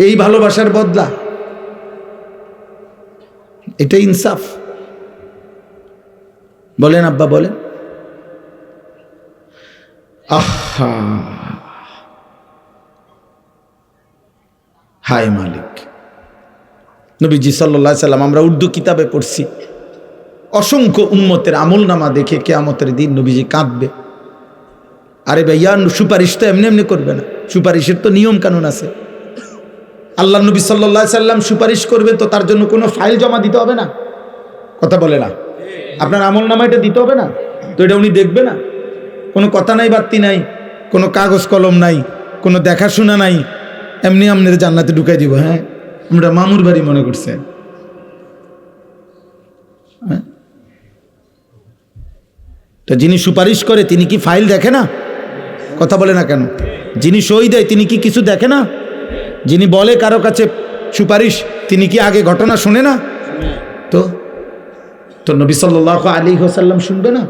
এই ভালোবাসার বদলা? এটা ইনসাফ? বলেন আব্বা, বলেন। আহা, হায় মালিক। নবীজি সাল্লাল্লাহু আলাইহি সাল্লাম, আমরা উর্দু কিতাবে পড়ছি, অসংখ্য উম্মতের আমলনামা দেখে কিয়ামতের দিন নবীজি কাঁদবে। আরে ভাইয়া, সুপারিশ তো এমনি এমনি করবে না, সুপারিশের তো নিয়ম কানুন আছে। আল্লাহ নবী সাল্লাল্লাহু আলাইহি সাল্লাম সুপারিশ করবে তো তার জন্য কোনো ফাইল জমা দিতে হবে না? কথা বলে না? আপনার আমলনামা এটা দিতে হবে না তো? এটা উনি দেখবে না? কোনো কথা নাই, বার্তি নাই, কোনো কাগজ কলম নাই, কোনো দেখাশোনা নাই, এমনি আপনার জান্নাতে ঢুকাই দিব। হ্যাঁ, আমরা মামুর বাড়ি মনে করছে। তো যিনি সুপারিশ করে তিনি কি ফাইল দেখে না? কথা বলে না কেন? যিনি সই দেয় তিনি কি কিছু দেখে না? যিনি বলে কারো কাছে সুপারিশ, তিনি কি আগে ঘটনা শুনে না? তো নবী সাল্লাল্লাহু আলাইহি ওয়াসাল্লাম শুনবে না?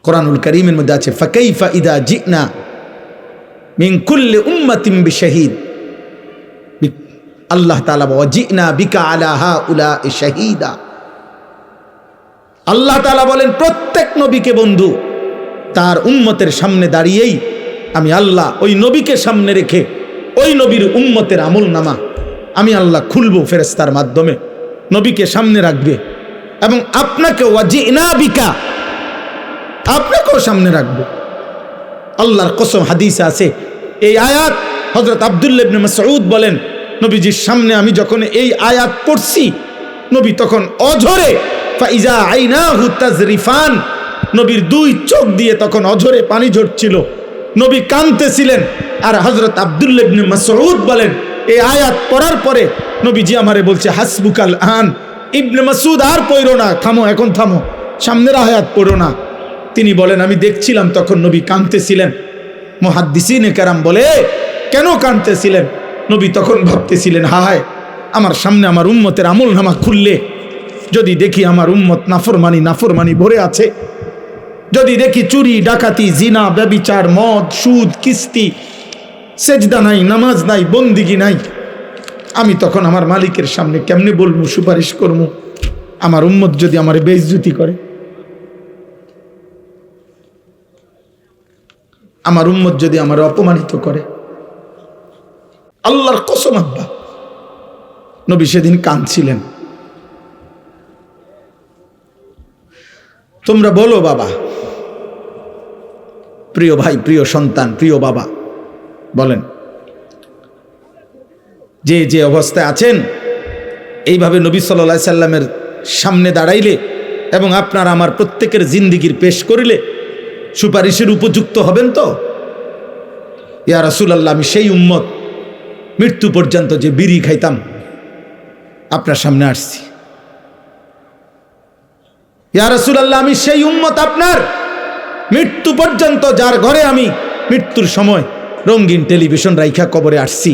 কোরআনুল কারীমের মধ্যে আছে, ফাকাইফা ইদা জিনা মিন কুল্লি উম্মাতিন বিশাহিদ। আল্লাহ তাআলা ওয়াজিনা বিকা আলা হাউলাই শাহীদা। আল্লাহ তাআলা বলেন, প্রত্যেক নবীকে বন্ধু তার উম্মতের সামনে দাঁড়িয়েই আমি আল্লাহ ওই নবীকে সামনে রেখে ওই নবীর উম্মতের আমলনামা আমি আল্লাহ খুলবো ফেরেশতার মাধ্যমে, নবীকে সামনে রাখবে এবং আপনাকে ওয়াজিনা বিকা, আপনাকেও সামনে রাখবো। আল্লাহর কসম, হাদিসে আছে এই আয়াত। হযরত আব্দুল্লাহ ইবনে মাসউদ বলেন, নবীজির সামনে আমি যখন এই আয়াত পড়ছি, নবী তখন অঝরে ফাইজা আইনাহু তাজরিফান, নবীর 2 চোখ দিয়ে তখন অঝরে পানি ঝরছিল, নবী কাঁদতেছিলেন। আর হযরত আব্দুল্লাহ ইবনে মাসউদ বলেন, এই আয়াত পড়ার পরে নবীজি আমারে বলছে, হাসবুকাল আন। ইবনে মাসউদ, আর পড়ো না, থামো, এখন থামো, সামনের আয়াত পড়ো না। তিনি বলেন, আমি দেখছিলাম তখন নবী কাঁদতেছিলেন। মুহাদ্দিসিনে কেরাম বলে, কেন কাঁদতেছিলেন? নবী তখন ভাবতেছিলেন, হায়, আমার সামনে আমার উম্মতের আমলনামা খুললে যদি দেখি আমার উম্মত নাফরমানি ভরে আছে, যদি দেখি চুরি, ডাকাতি, জিনা, ব্যভিচার, মদ, সুদ, কিস্তি, সেজদা নাই, নামাজ নাই, বন্দিগি নাই, আমি তখন আমার মালিকের সামনে কেমনে বলবো, সুপারিশ করবো? আমার উম্মত যদি আমার বেইজ্জতি করে, আমার উম্মত যদি আমার অপমানিত করে। আল্লাহর কসম আব্বা, নবী সেদিন কাঁদছিলেন। তোমরা বলো বাবা, প্রিয় ভাই, প্রিয় সন্তান, প্রিয় বাবা, বলেন যে যে অবস্থায় আছেন, এইভাবে নবী সাল্লাল্লাহু আলাইহি সাল্লামের সামনে দাঁড়াইলে এবং আপনার আমার প্রত্যেকের জিন্দিগির পেশ করিলে সুপারিশের উপযুক্ত হবেন তো? ইয়া রাসূলুল্লাহ, আমি সেই উম্মত মৃত্যু পর্যন্ত যে বিড়ি খাইতাম আপনার সামনে আসছি। ইয়া রাসূলুল্লাহ, আমি সেই উম্মত আপনার মৃত্যু পর্যন্ত যার ঘরে আমি মৃত্যুর সময় রঙিন টেলিভিশন রাইখা কবরে আসছি।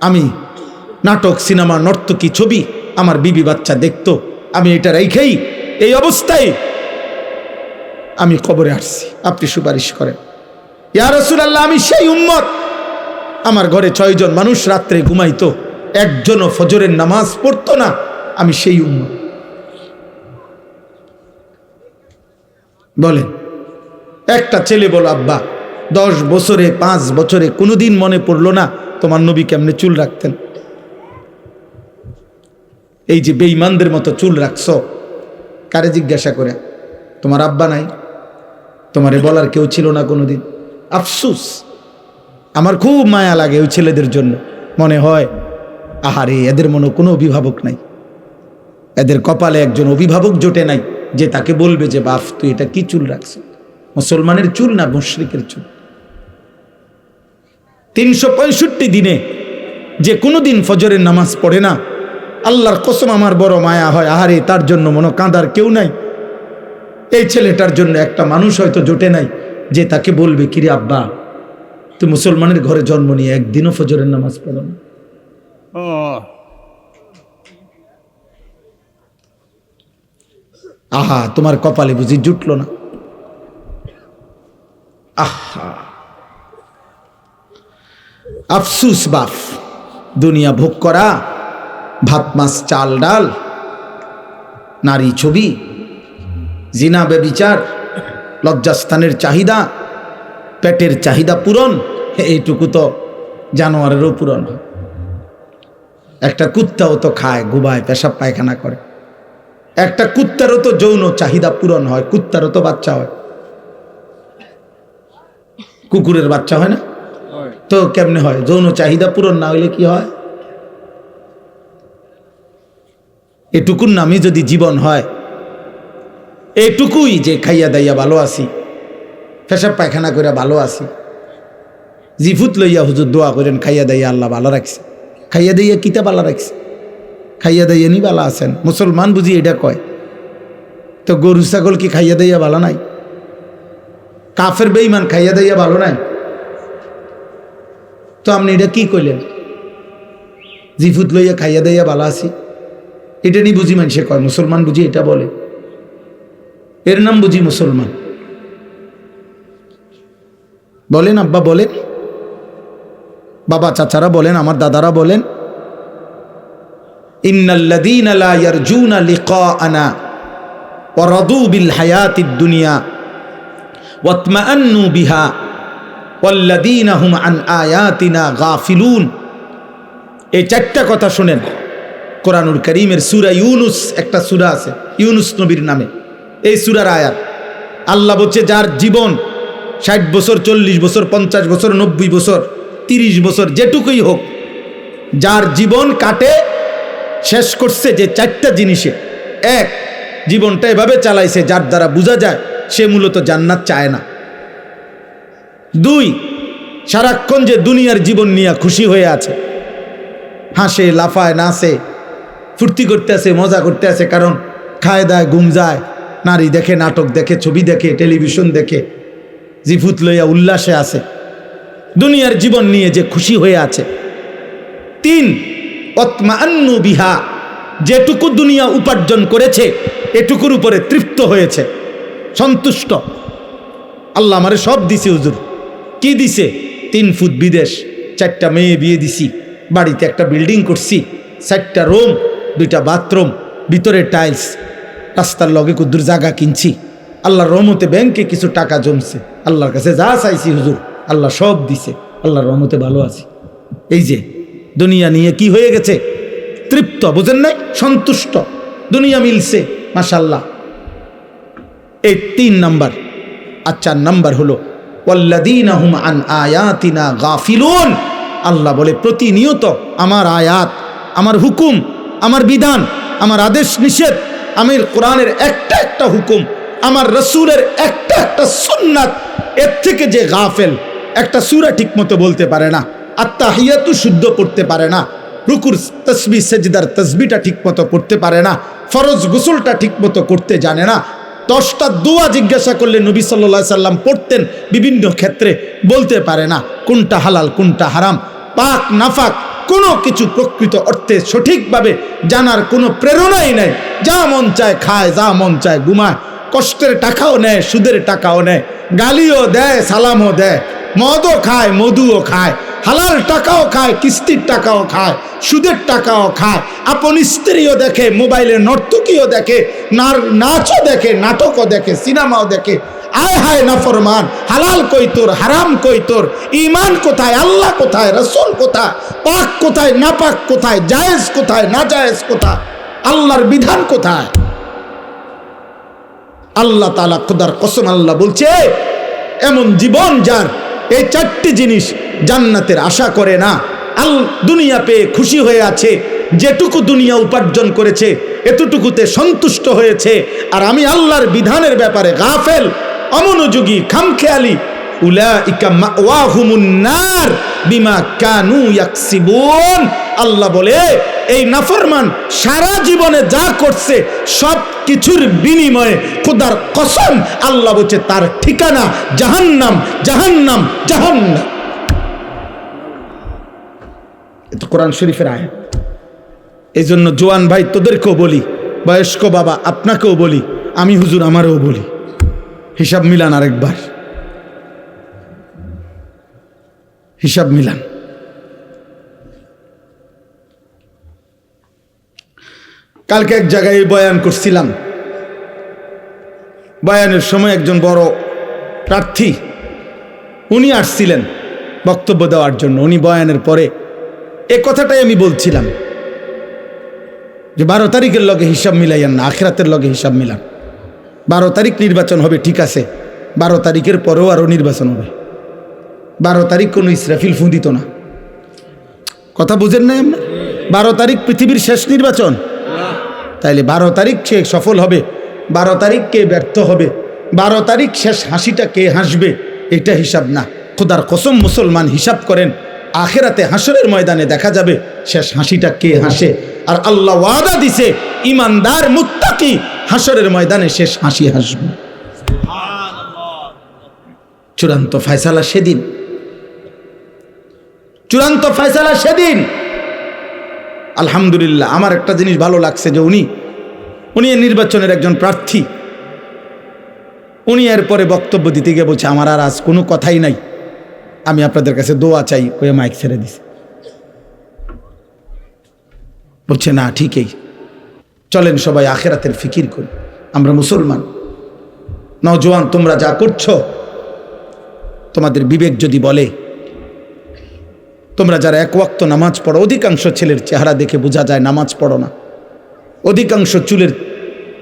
আমি নাটক, সিনেমা, নর্তকী, ছবি আমার বিবি বাচ্চা দেখতো, আমি এটা রাইখাই এই অবস্থায় আমি কবরে আসছি। আপনি সুপারিশ করেন। ইয়া রাসূলুল্লাহ, আমি সেই উম্মত, আমার ঘরে 6 জন মানুষ রাত্রে ঘুমাইতো, একজনও ফজরের নামাজ পড়তো না, আমি সেই উম্মত। বলেন, একটা ছেলে বলো, আব্বা 10 বছরে 5 বছরে কোনোদিন মনে পড়লো না তোমার নবী কেমনে চুল রাখতেন? এই যে বেঈমানদের মতো চুল রাখছো, কারে জিজ্ঞাসা করে? তোমার আব্বা নাই? তোমারে বলার কেউ ছিল না কোনোদিন? আফসুস, আমার খুব মায়া লাগে ওই ছেলেদের জন্য। মনে হয় আহারে, এদের মনে কোনো অভিভাবক নাই, এদের কপালে একজন অভিভাবক জোটে নাই যে তাকে বলবে যে বাপ তুই এটা কি চুল রাখছো। মুসলমানের চুল না মুশরিকের চুল। 365 দিনে যে কোনো দিন ফজরের নামাজ পড়ে না, আল্লাহর কসম আমার বড় মায়া হয়। আহারে, তার জন্য মনে কাঁদার কেউ নাই। এই ছেলেটার জন্য একটা মানুষ হয়তো জোটে নাই যে তাকে বলবে কিরে আব্বা, তুই মুসলমানের ঘরে জন্ম নিয়ে একদিনও ফজরের নামাজ পড়ো না। আহা, তোমার কপালে বুঝি জুটল না? আহা, আফসুস বাপ। দুনিয়া ভোগ করা, ভাত মাছ চাল ডাল, নারী ছবি, জিনা ব্যভিচার, লজ্জাস্থানের চাহিদা, পেটের চাহিদা পূরণ, এইটুকু তো জানোয়ারেরও পূরণ হয়। একটা কুত্তাও তো খায়, ঘুমায়, পেশাব পায়খানা করে। একটা কুত্তারও তো যৌন চাহিদা পূরণ হয়, কুত্তারও তো বাচ্চা হয়। কুকুরের বাচ্চা হয় না? তো কেমনে হয়? যৌন চাহিদা পূরণ না হইলে কি হয়? এটুকুর নামই যদি জীবন হয়, এটুকুই যে খাইয়া দাইয়া ভালো আছি, পেশাব পায়খানা করে ভালো আছি, জিফুত লইয়া হুজুর দোয়া করেন খাইয়া দাইয়া আল্লাহ ভালো রাখছে। খাইয়া দাইয়া কিতা ভালো রাখছে? খাইয়া দাইয়া নি ভালো আছেন। মুসলমান বুঝি এটা কয়? তো গরু ছাগল কি খাইয়া দাইয়া ভালো নাই? কাফের বেঈমান খাইয়া দাইয়া ভালো নাই? তো আপনি এটা কি কইলেন? জিফুত লইয়া খাইয়া দাইয়া ভালো আছি, এটা নি বুঝি মানুষে কয়? মুসলমান বুঝি এটা বলে? এর নাম বুঝি মুসলমান? বলেন আব্বা, বলেন বাবা, চাচারা বলেন, আমার দাদারা বলেন, ইন্নাল্লাযীনা লা ইয়ারজুনা লিকাআনা ওয়া রাদু বিল হায়াতিদ দুনিয়া ওয়াতমাআন্নু বিহা ওয়াল্লাযীনা হুম আন আয়াতিনা গাফিলুন। এই 4টা কথা শুনেন। কোরআনুল কারীমের সূরা ইউনুস, একটা সূরা আছে ইউনুস নবীর নামে, এই সূরার আয়াত। আল্লাহ বলছে, যার জীবন 60 বছর, 40 বছর, 50 বছর, 90 বছর, 30 বছর, যেটুকুই হোক, যার জীবন কাটে শেষ করছে যে 4টা জিনিসে, 1, জীবনটা এভাবে চালাইছে যার দ্বারা বোঝা যায় সে মূলত জান্নাত চায় না। 2, সারাক্ষণ যে দুনিয়ার জীবন নিয়ে খুশি হয়ে আছে, হাসে, লাফায়, নাচে, ফুর্তি করতে আছে, মজা করতে আছে, কারণ খায় দায়, ঘুম যায়, নারী দেখে, নাটক দেখে, ছবি দেখে, টেলিভিশন দেখে, জিফুত লইয়া উল্লাসে আছে, দুনিয়ার জীবন নিয়ে যে খুশি হয়ে আছে। 3, ওয়াতমাআন্নু বিহা, যেটুকু দুনিয়া উপার্জন করেছে এটুকুর উপরে তৃপ্ত হয়েছে, সন্তুষ্ট। আল্লাহ আমারে সব দিছে হুজুর। কি দিছে? 3 ফুট বিদেশ, 4টা মেয়ে বিয়ে দিছি, বাড়িতে একটা বিল্ডিং করছি, 4টা রুম, 2টা বাথরুম, ভিতরে টাইলস, রাস্তার লগে কুদ্দুর জায়গা কিনছি। আল্লাহর রহমতে ব্যাংকে কিছু টাকা জমছে। আল্লাহর কাছে যা চাইছি হুজুর আল্লাহ সব দিছে, আল্লাহর রহমতে ভালো আছি। এই যে দুনিয়া নিয়ে কি হয়ে গেছে? তৃপ্ত, বুঝেন নাই? সন্তুষ্ট, দুনিয়া মিলছে, মাশাআল্লাহ। এই 3 নাম্বার। আর 4 নাম্বার হলো ওয়াল্লাযীনা হুম আন আয়াতিনা গাফিলুন। আল্লাহ বলে প্রতিনিয়ত আমার আয়াত, আমার হুকুম, আমার বিধান, আমার আদেশ নিষেধ, আমির কোরআনের একটা একটা হুকুম, আমার রসুলের একটা একটা সুন্নাত, এর থেকে যে গাফেল, একটা সূরা ঠিকমতো বলতে পারে না, আত্তাহিয়াতু শুদ্ধ পড়তে পারে না, রুকুর তাসবিহ সেজদার তাসবিহটা ঠিকমতো পড়তে পারে না, ফরজ গোসলটা ঠিকমতো করতে জানে না, 10টা দোয়া জিজ্ঞাসা করলে নবী সাল্লাল্লাহু আলাইহি সাল্লাম পড়তেন বিভিন্ন ক্ষেত্রে, বলতে পারে না কোনটা হালাল কোনটা হারাম, পাক নাফাক কোনো কিছু প্রকৃত অর্থে সঠিকভাবে জানার কোনো প্রেরণাই নেই, যা মন চায় খায়, যা মন চায় ঘুমায়, কষ্টের টাকাও নেয়, সুদের টাকাও নেয়, গালিও দেয়, সালামও দেয়, মদও খায়, মধুও খায়, হালাল টাকাও খায়, কিস্তির টাকাও খায়, সুদের টাকাও খায়, আপন স্ত্রীও দেখে, মোবাইলে নর্তকীও দেখে, নাচও দেখে, নাটকও দেখে, সিনেমাও দেখে। আয় হায় নাফরমান, হালাল কই তোর, হারাম কই তোর, ঈমান কোথায়, আল্লাহ কোথায়, রাসূল কোথায়, পাক কোথায়, নাপাক কোথায়, জায়েজ কোথায়, না জায়েজ কোথায়, আল্লাহর বিধান কোথায়? আল্লাহ তাআলা খোদার কসম আল্লাহ বলছে, এমন জীবন যার এই 4টি জিনিস জান্নাতের আশা করে না, দুনিয়া পেয়ে খুশি হয়ে আছে, যেটুকু দুনিয়া উপার্জন করেছে এতটুকুতে সন্তুষ্ট হয়েছে, আর আমি আল্লাহর বিধানের ব্যাপারে গাফেল, অমনোযোগী, খামখেয়ালি, উলাইকা মাওয়াহুমুন নার বিমা কানু ইয়াকসিবুন। আল্লাহ বলে এই নাফরমান সারা জীবনে যা করছে সব কিছুর বিনিময়ে খোদার কসম আল্লাহ বলছে তার ঠিকানা জাহান্নাম, জাহান্নাম, জাহান্নাম। এটা কোরআন শরীফের আয়াত। এই জন্য জোয়ান ভাই তোদেরকেও বলি, বয়স্ক বাবা আপনাকেও বলি, আমি হুজুর আমারও বলি, হিসাব মিলান, আরেকবার হিসাব মিলান। কালকে এক জায়গায় বয়ান করছিলাম, বয়ানের সময় একজন বড় প্রার্থী উনি আসছিলেন বক্তব্য দেওয়ার জন্য। উনি বয়ানের পরে এ কথাটাই আমি বলছিলাম যে 12 তারিখের লগে হিসাব মিলাইয়ান না, আখিরাতের লগে হিসাব মিলান। 12 তারিখ নির্বাচন হবে, ঠিক আছে, 12 তারিখের পরেও আরও নির্বাচন হবে। 12 তারিখ কোনো ইসরাফিল ফু দিত না, কথা বুঝেন নাই আপনার? 12 তারিখ পৃথিবীর শেষ নির্বাচন, তাইলে 12 তারিখ কে সফল হবে, 12 তারিখ কে ব্যর্থ হবে, 12 তারিখ শেষ হাসিটা কে হাসবে, এটা হিসাব না। খোদার কসম মুসলমান হিসাব করেন, আখিরাতে হাসরের ময়দানে দেখা যাবে শেষ হাসিটা কে হাসে। আর আল্লাহ ওয়াদা দিছে ইমানদার মুত্তাকি হাসরের ময়দানে শেষ হাসি হাসবে। চূড়ান্ত ফয়সালা সেদিন, চূড়ান্ত ফয়সালা সেদিন। আলহামদুলিল্লাহ, আমার একটা জিনিস ভালো লাগছে যে উনি এই নির্বাচনের একজন প্রার্থী, উনি এরপরে বক্তব্য দিতে গিয়ে বলছে আমার আর আজ কোনো কথাই নাই, আমি আপনাদের কাছে দোয়া চাই, কয়ে মাইক ছেড়ে দিছে। বলছে না ঠিকই, চলেন সবাই আখিরাতের ফিকির করি, আমরা মুসলমান। নওজোয়ান তোমরা যা করছো, তোমাদের বিবেক যদি বলে, তোমরা যারা 1 ওয়াক্ত নামাজ পড়ো, অধিকাংশ ছেলের চেহারা দেখে বোঝা যায় নামাজ পড়ো না, অধিকাংশ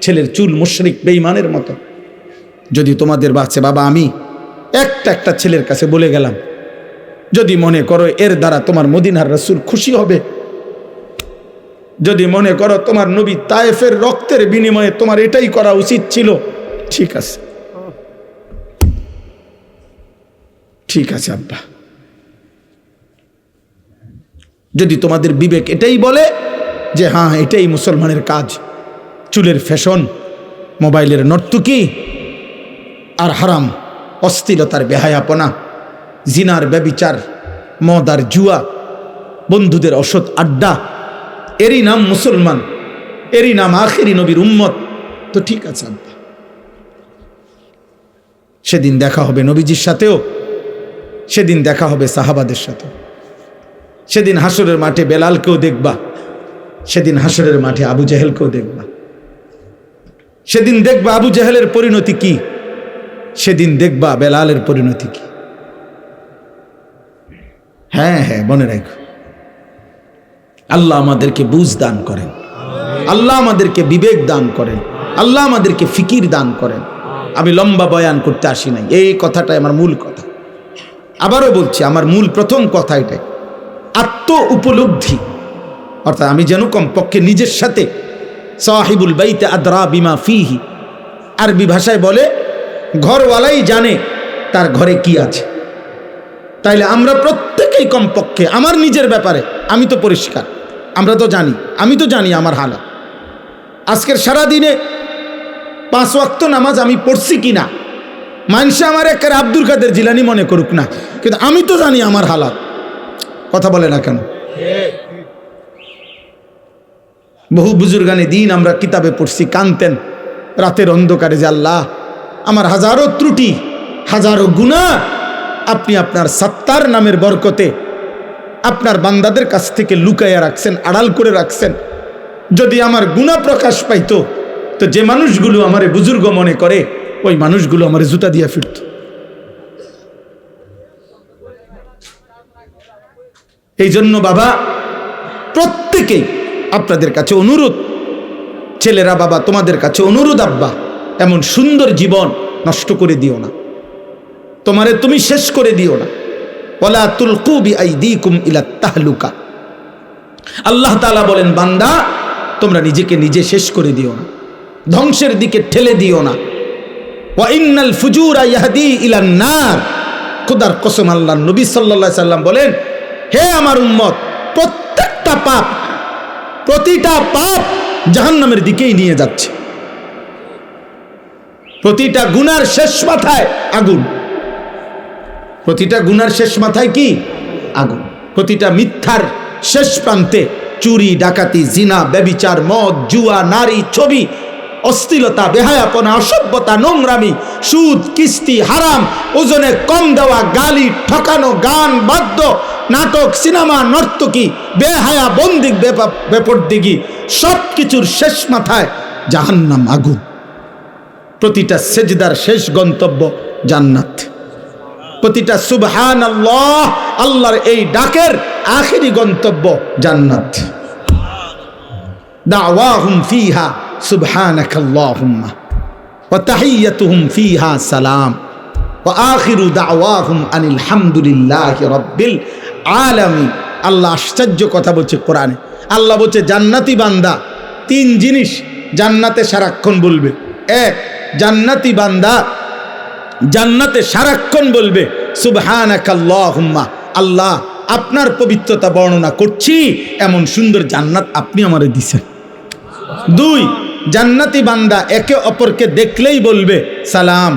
ছেলের চুল মুশরিক বেঈমানের মতো। যদি তোমাদের বাচ্চা বাবা আমি একটা ছেলের কাছে বলে গেলাম, যদি মনে করো এর দ্বারা তোমার মদিনার রাসূল খুশি হবে, যদি মনে করো তোমার নবী তায়েফের রক্তের বিনিময়ে তোমার এটাই করা উচিত ছিল, ঠিক আছে, ঠিক আছে আব্বা। যদি তোমাদের বিবেক এটাই বলে যে হ্যাঁ এটাই মুসলমানের কাজ, চুলের ফ্যাশন, মোবাইলের নর্তকী আর হারাম, অশ্লীলতার বেহায়াপনা, জিনার ব্যভিচার, মদ আর জুয়া, বন্ধুদের অসৎ আড্ডা, এরই নাম মুসলমান, এরই নাম আখেরি নবীর উম্মত, তো ঠিক আছে আব্বা। সেদিন দেখা হবে নবীজির সাথেও, সেদিন দেখা হবে সাহাবাদের সাথে, সেদিন হাসরের মাঠে বেলালকেও দেখবা, সেদিন হাসরের মাঠে আবু জেহেলকেও দেখবা, সেদিন দেখবা আবু জেহেলের পরিণতি কি, সেদিন দেখবা বেলালের পরিণতি কি। হ্যাঁ হ্যাঁ, মনে রাখো, আল্লাহ আমাদেরকে বুঝ দান করেন, আল্লাহ আমাদেরকে বিবেক দান করেন, আল্লাহ আমাদেরকে ফিকির দান করেন। আমি লম্বা বয়ান করতে আসি নাই, এই কথাটাই আমার মূল কথা। আবারও বলছি, আমার মূল প্রথম কথা এটাই, আত্ম উপলব্ধি। অর্থাৎ আমি যেন কমপক্ষে নিজের সাথে সাহিবুল বাইতে আদরা বিমা ফিহি, আরবি ভাষায় বলে ঘরওয়ালাই জানে তার ঘরে কি আছে। তাইলে আমরা প্রত্যেকেই কমপক্ষে আমার নিজের ব্যাপারে আমি তো পরিষ্কার, আমরা তো জানি, আমি তো জানি আমার হালাত। আজকের সারাদিনে 5 ওয়াক্ত নামাজ আমি পড়ছি কিনা, মানুষে আমার একের আব্দুল কাদের জিলানি মনে করুক না, কিন্তু আমি তো জানি আমার হালাত। কথা বলে না কেন? বহু বুজুর্গানে দিন আমরা কিতাবে পড়ছি, কানতেন রাতের অন্ধকারে যে আল্লাহ আমার হাজারো ত্রুটি, হাজারো গুনাহ আপনি আপনার সত্তার নামের বরকতে আপনার বান্দাদের কাছ থেকে লুকাইয়া রাখছেন, আড়াল করে রাখছেন। যদি আমার গুনাহ প্রকাশ পাইতো তো যে মানুষগুলো আমারে বুজুর্গ মনে করে ওই মানুষগুলো আমারে জুতা দিয়া ফিরত। এই জন্য বাবা প্রত্যেকেই আপনাদের কাছে অনুরোধ, ছেলেরা বাবা তোমাদের কাছে অনুরোধ, আব্বা এমন সুন্দর জীবন নষ্ট করে দিও না, তোমারে তুমি শেষ করে দিও না। ওয়ালা তুলকু বিআইদিকুম ইলা তাহলুকা, আল্লাহ তাআলা বলেন বান্দা তোমরা নিজেকে নিজে শেষ করে দিও না, ধ্বংসের দিকে ঠেলে দিও না। ওয়া ইন্নাল ফুজুরা ইয়াহদি ইলান নার, খোদার কসম আল্লাহর নবী সাল্লাল্লাহু আলাইহি সাল্লাম বলেন, হে আমার উম্মত, প্রত্যেকটা পাপ, প্রতিটা পাপ জাহান্নামের দিকেই নিয়ে যাচ্ছে। প্রতিটা গুনার শেষ মাথায় আগুন, প্রতিটা গুনার শেষ মাথায় কি? আগুন। প্রতিটা মিথ্যার শেষ প্রান্তে চুরি, ডাকাতি, জিনা, ব্যভিচার, মদ, জুয়া, নারী, ছবি, অশ্লীলতা, বেহায়াপনা, অসভ্যতা, নোংরামি, সুদ, কিস্তি, হারাম, ওজনে কম দেওয়া, গালি, ঠকানো, গান, বাদ্য, নাটক, সিনেমা, নর্তকী, বেহায়া, বন্দিক, বেপরদিগি, সব কিছুর শেষ মাথায় জাহান্নাম, আগুন। প্রতিটা সেজদার শেষ গন্তব্য জান্নাত। প্রতিটা সুবহানাল্লাহ, আল্লাহর এই ডাকের আখেরি গন্তব্য জান্নাত। দাওয়াহুম ফিহা সুবহানাকাল্লাহুম্মা ওয়া তাহিয়্যাতুহুম ফিহা সালাম ওয়া আখিরু দাওয়াহুম আনিল হামদুলিল্লাহি রাব্বিল আলামিন। আল্লাহ আশ্চর্য কথা বলছে কোরআনে। আল্লাহ বলছে জান্নাতি বান্দা 3 জিনিস জান্নাতে সারাক্ষণ বলবে। 1, জান্নাতি বান্দা জান্নাতে সারাক্ষণ বলবে সুবহানাকাল্লাহুম্মা, আল্লাহ আপনার পবিত্রতা বর্ণনা করছি, এমন সুন্দর জান্নাত আপনি আমারে দিয়েছেন। 2, জান্নাতি বান্দা একে অপরকে দেখলেই বলবে সালাম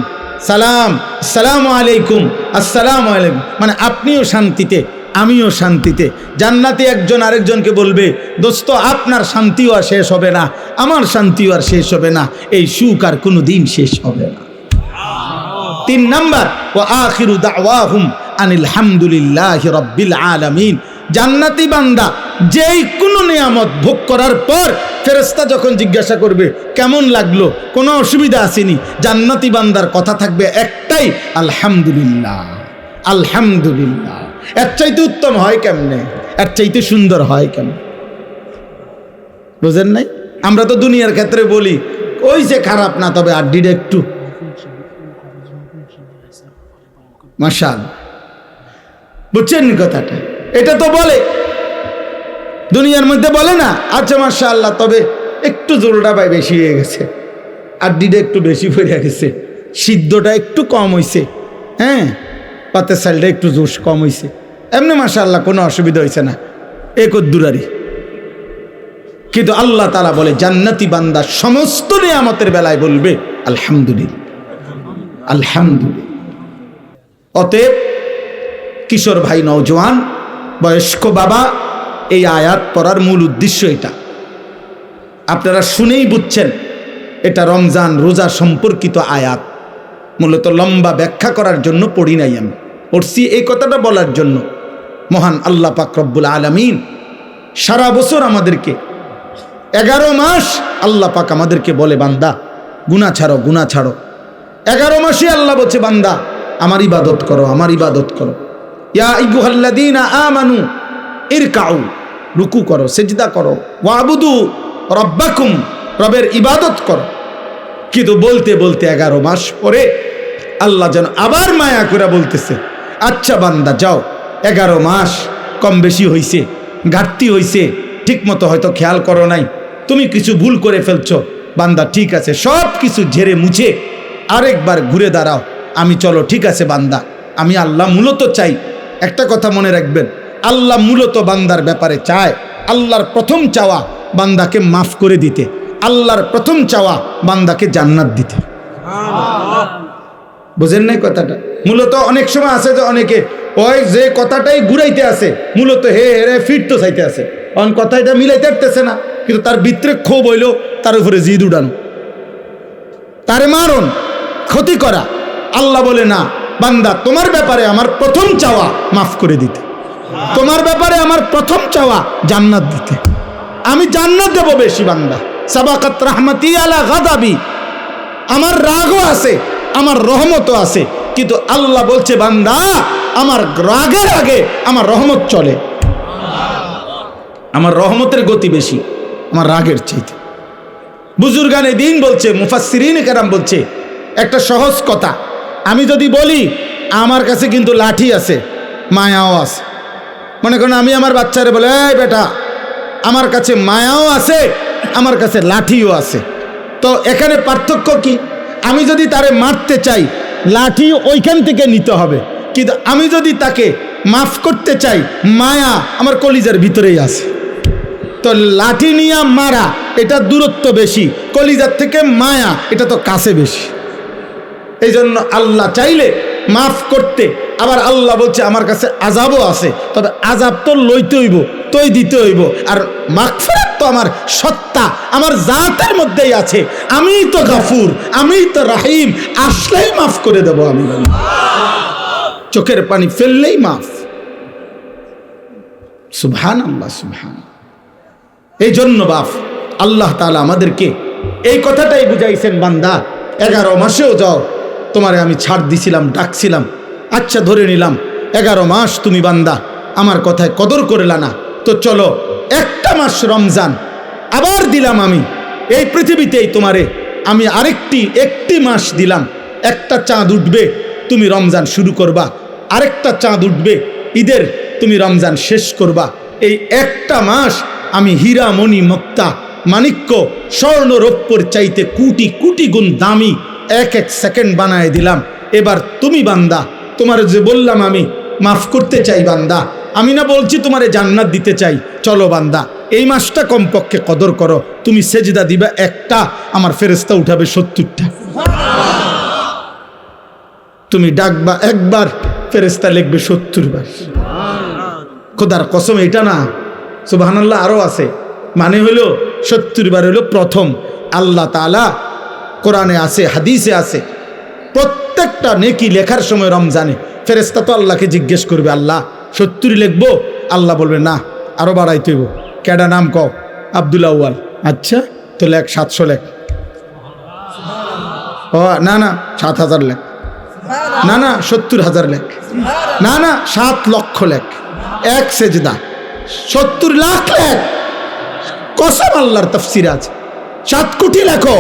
সালাম, আসসালামু আলাইকুম, আসসালামু আলাইকুম, মানে আপনিও শান্তিতে আমিও শান্তিতে। জান্নাতি একজন আরেকজনকে বলবে দোস্ত আপনার শান্তিও আর শেষ হবে না, আমার শান্তিও আর শেষ হবে না, এই সুখ আর কোনো দিন শেষ হবে না। 3 নাম্বার, ওয়া আখিরু দাওয়াহুম আনিল হামদুলিল্লাহি রাব্বিল আলামিন। জান্নাতি বান্দা যেই কোনো নিয়ামত ভোগ করার পর ফেরেশতা যখন জিজ্ঞাসা করবে কেমন লাগলো, কোনো অসুবিধা আসেনি, জান্নাতি বান্দার কথা থাকবে একটাই, আলহামদুলিল্লাহ আলহামদুলিল্লাহ। এর চাইতে উত্তম হয় কেমনে, এর চাইতে সুন্দর হয় কেমন? বুঝেন নাই? আমরা তো দুনিয়ার ক্ষেত্রে বলি ওই যে খারাপ না, তবে আড্ডিটা একটু মাশাআল্লাহ। বুঝছেন কথাটা? এটা তো বলে দুনিয়ার মধ্যে বলে না, আচ্ছা মাশাআল্লাহ তবে একটু জোরটা ভাই বেশি হয়ে গেছে, আড্ডিটা একটু বেশি পড়ে গেছে, সিদ্ধটা একটু কম হয়েছে, হ্যাঁ পাতের সালটা একটু জোশ কম হয়েছে, এমনি মাশাআল্লাহ কোনো অসুবিধা হয়েছে না, একদ্দুরারি। কিন্তু আল্লাহ তাআলা বলে জান্নাতি বান্দা সমস্ত নিয়ামতের বেলায় বলবে আলহামদুলিল্লাহ আলহামদুলিল্লাহ। অতএব কিশোর ভাই, নওজোয়ান, বয়স্ক বাবা, এই আয়াত পড়ার মূল উদ্দেশ্য এটা। আপনারা শুনেই বুঝছেন এটা রমজান রোজা সম্পর্কিত আয়াত। মূলত লম্বা ব্যাখ্যা করার জন্য পড়ি নাই, আমি পড়ছি এই কথাটা বলার জন্য। মহান আল্লাহ পাক রব্বুল আলামিন সারা বছর আমাদেরকে 11 মাস আল্লাহ পাক আমাদেরকে বলে বান্দা গুনাহ ছাড়ো, গুনাহ ছাড়ো। 11 মাসে আল্লাহ বলছে বান্দা আমার ইবাদত করো, আমার ইবাদত করো। ইয়া আইয়ুহাল্লাযীনা আমানু ইরকাউ, রুকু করো, সিজদা করো, ওয়াবুদু রাব্বাকুম, রবের ইবাদত করো। কিন্তু বলতে বলতে 11 মাস পরে আল্লাহ যেন আবার মায়া করে বলতেছে আচ্ছা বান্দা যাও, 11 মাস কম বেশি হইছে, ঘাটতি হইছে, ঠিক মতো হয়তো খেয়াল করো নাই, তুমি কিছু ভুল করে ফেলছো। বান্দা ঠিক আছে, সব কিছু ঝেড়ে মুছে আরেকবার ঘুরে দাঁড়াও, আমি চলো ঠিক আছে বান্দা, আমি আল্লাহ মূলত চাই। একটা কথা মনে রাখবেন, আল্লাহ মূলত বান্দার ব্যাপারে চায়, আল্লাহর প্রথম চাওয়া বান্দাকে মাফ করে দিতে, আল্লাহর প্রথম চাওয়া বান্দাকে জান্নাত দিতে। বুঝেন নাই কথাটা? মূলত অনেক সময় আছে যে অনেকে ওই যে কথাটাই ঘুরাইতে আছে, মূলত হে রে ফিরতো চাইতে আছে, অন কথাটা মিলাইতে পারতেছে না, কিন্তু তার ভিতরে ক্ষোভ হইলো, তার উপরে জিদ উড়ানো, তারে মারণ, ক্ষতি করা। আল্লাহ বলে না বান্দা, তোমার ব্যাপারে আমার প্রথম চাওয়া মাফ করে দিতে, তোমার ব্যাপারে আমার প্রথম চাওয়া জান্নাত দিতে। আমি জান্নাত দেব বেশি বান্দা। সাবাকাত রাহমাতি আলা গাদাবি, আমার রাগও আছে, আমার রহমতও আছে, কিন্তু আল্লাহ বলছে বান্দা আমার রাগের আগে আমার রহমত চলে, আমার রহমতের গতি বেশি আমার রাগের চাইতে। বুজুর্গানে দিন বলছে, মুফাসসিরিনে কেরাম বলছে একটা সহজ কথা, আমি যদি বলি আমার কাছে কিন্তু লাঠি আছে, মায়াও আছে, মনে করেন আমি আমার বাচ্চারে বলে এই বেটা আমার কাছে মায়াও আছে, আমার কাছে লাঠিও আছে, তো এখানে পার্থক্য কি? আমি যদি তারে মারতে চাই লাঠি ওইখান থেকে নিতে হবে, কিন্তু আমি যদি তাকে মাফ করতে চাই মায়া আমার কলিজার ভিতরেই আছে। তো লাঠি নিয়ে মারা এটা দূরত্ব বেশি, কলিজার থেকে মায়া এটা তো কাছে বেশি। এই জন্য আল্লাহ চাইলে মাফ করতে, আবার আল্লাহ বলছে আমার কাছে আযাবও আছে, তবে আযাব তো লইতে হইব, তোই দিতে হইব, আর মাগফিরাত তো আমার সত্তা আমার জাতের মধ্যেই আছে, আমিই তো গাফুর, আমিই তো রহিম, আসলেই মাফ করে দেব আমি, চোখের পানি ফেললেই মাফ। সুবহানাল্লাহ, সুবহান। এই জন্য বাপ আল্লাহ তাআলা আমাদেরকে এই কথাটাই বুঝাইছেন, বান্দা 11 মাসেও যাও, তোমারে আমি ছাড় দিছিলাম, ডাকছিলাম, আচ্ছা ধরে নিলাম 11 মাস তুমি বান্দা আমার কথায় কদর করলা না, তো চলো একটা মাস রমজান আবার দিলাম আমি এই পৃথিবীতেই তোমারে, আমি একটি মাস দিলাম, একটা চাঁদ উঠবে তুমি রমজান শুরু করবা, আরেকটা চাঁদ উঠবে ঈদের তুমি রমজান শেষ করবা। এই একটা মাস আমি হীরা মণি মুক্তা মাণিক্য স্বর্ণ রৌপ্যর চাইতে কোটি কোটি গুণ দামি এক সেকেন্ড বানায় দিলাম। এবার তুমি বান্দা, তোমার যে বললাম আমি মাফ করতে চাই বান্দা, আমি না বলছি তোমারে জান্নাত দিতে চাই, চলো বান্দা এই মাসটা কমপক্ষে কদর করো, তুমি সেজদা দিবা একটা, আমার ফেরেশতা উঠাবে 70টা, তুমি ডাকবা একবার, ফেরেশতা লিখবে 70 বার। খোদার কসম এটা না, সুবহানাল্লাহ, আরো আছে, মানে হলো 70 বার হলো প্রথম। আল্লাহ তাআলা কোরআনে আছে, হাদিসে আছে, প্রত্যেকটা নেকি লেখার সময় রমজানে ফেরেশতা তো আল্লাহকে জিজ্ঞেস করবে, আল্লাহ 70 লিখবো? আল্লাহ বলবে না, আরো বাড়াইতে হইব। কেডা নাম কও? আব্দুল আউয়াল। আচ্ছা তো লেখ 700 লেখ। ও না না 7000 লেখ, না না 70,000 লেখ, না না 7 লক্ষ লেখ, এক সেজদা 70 লাখ লেখ। কসম আল্লাহর তাফসীর আছে, 7 কোটি লেখো,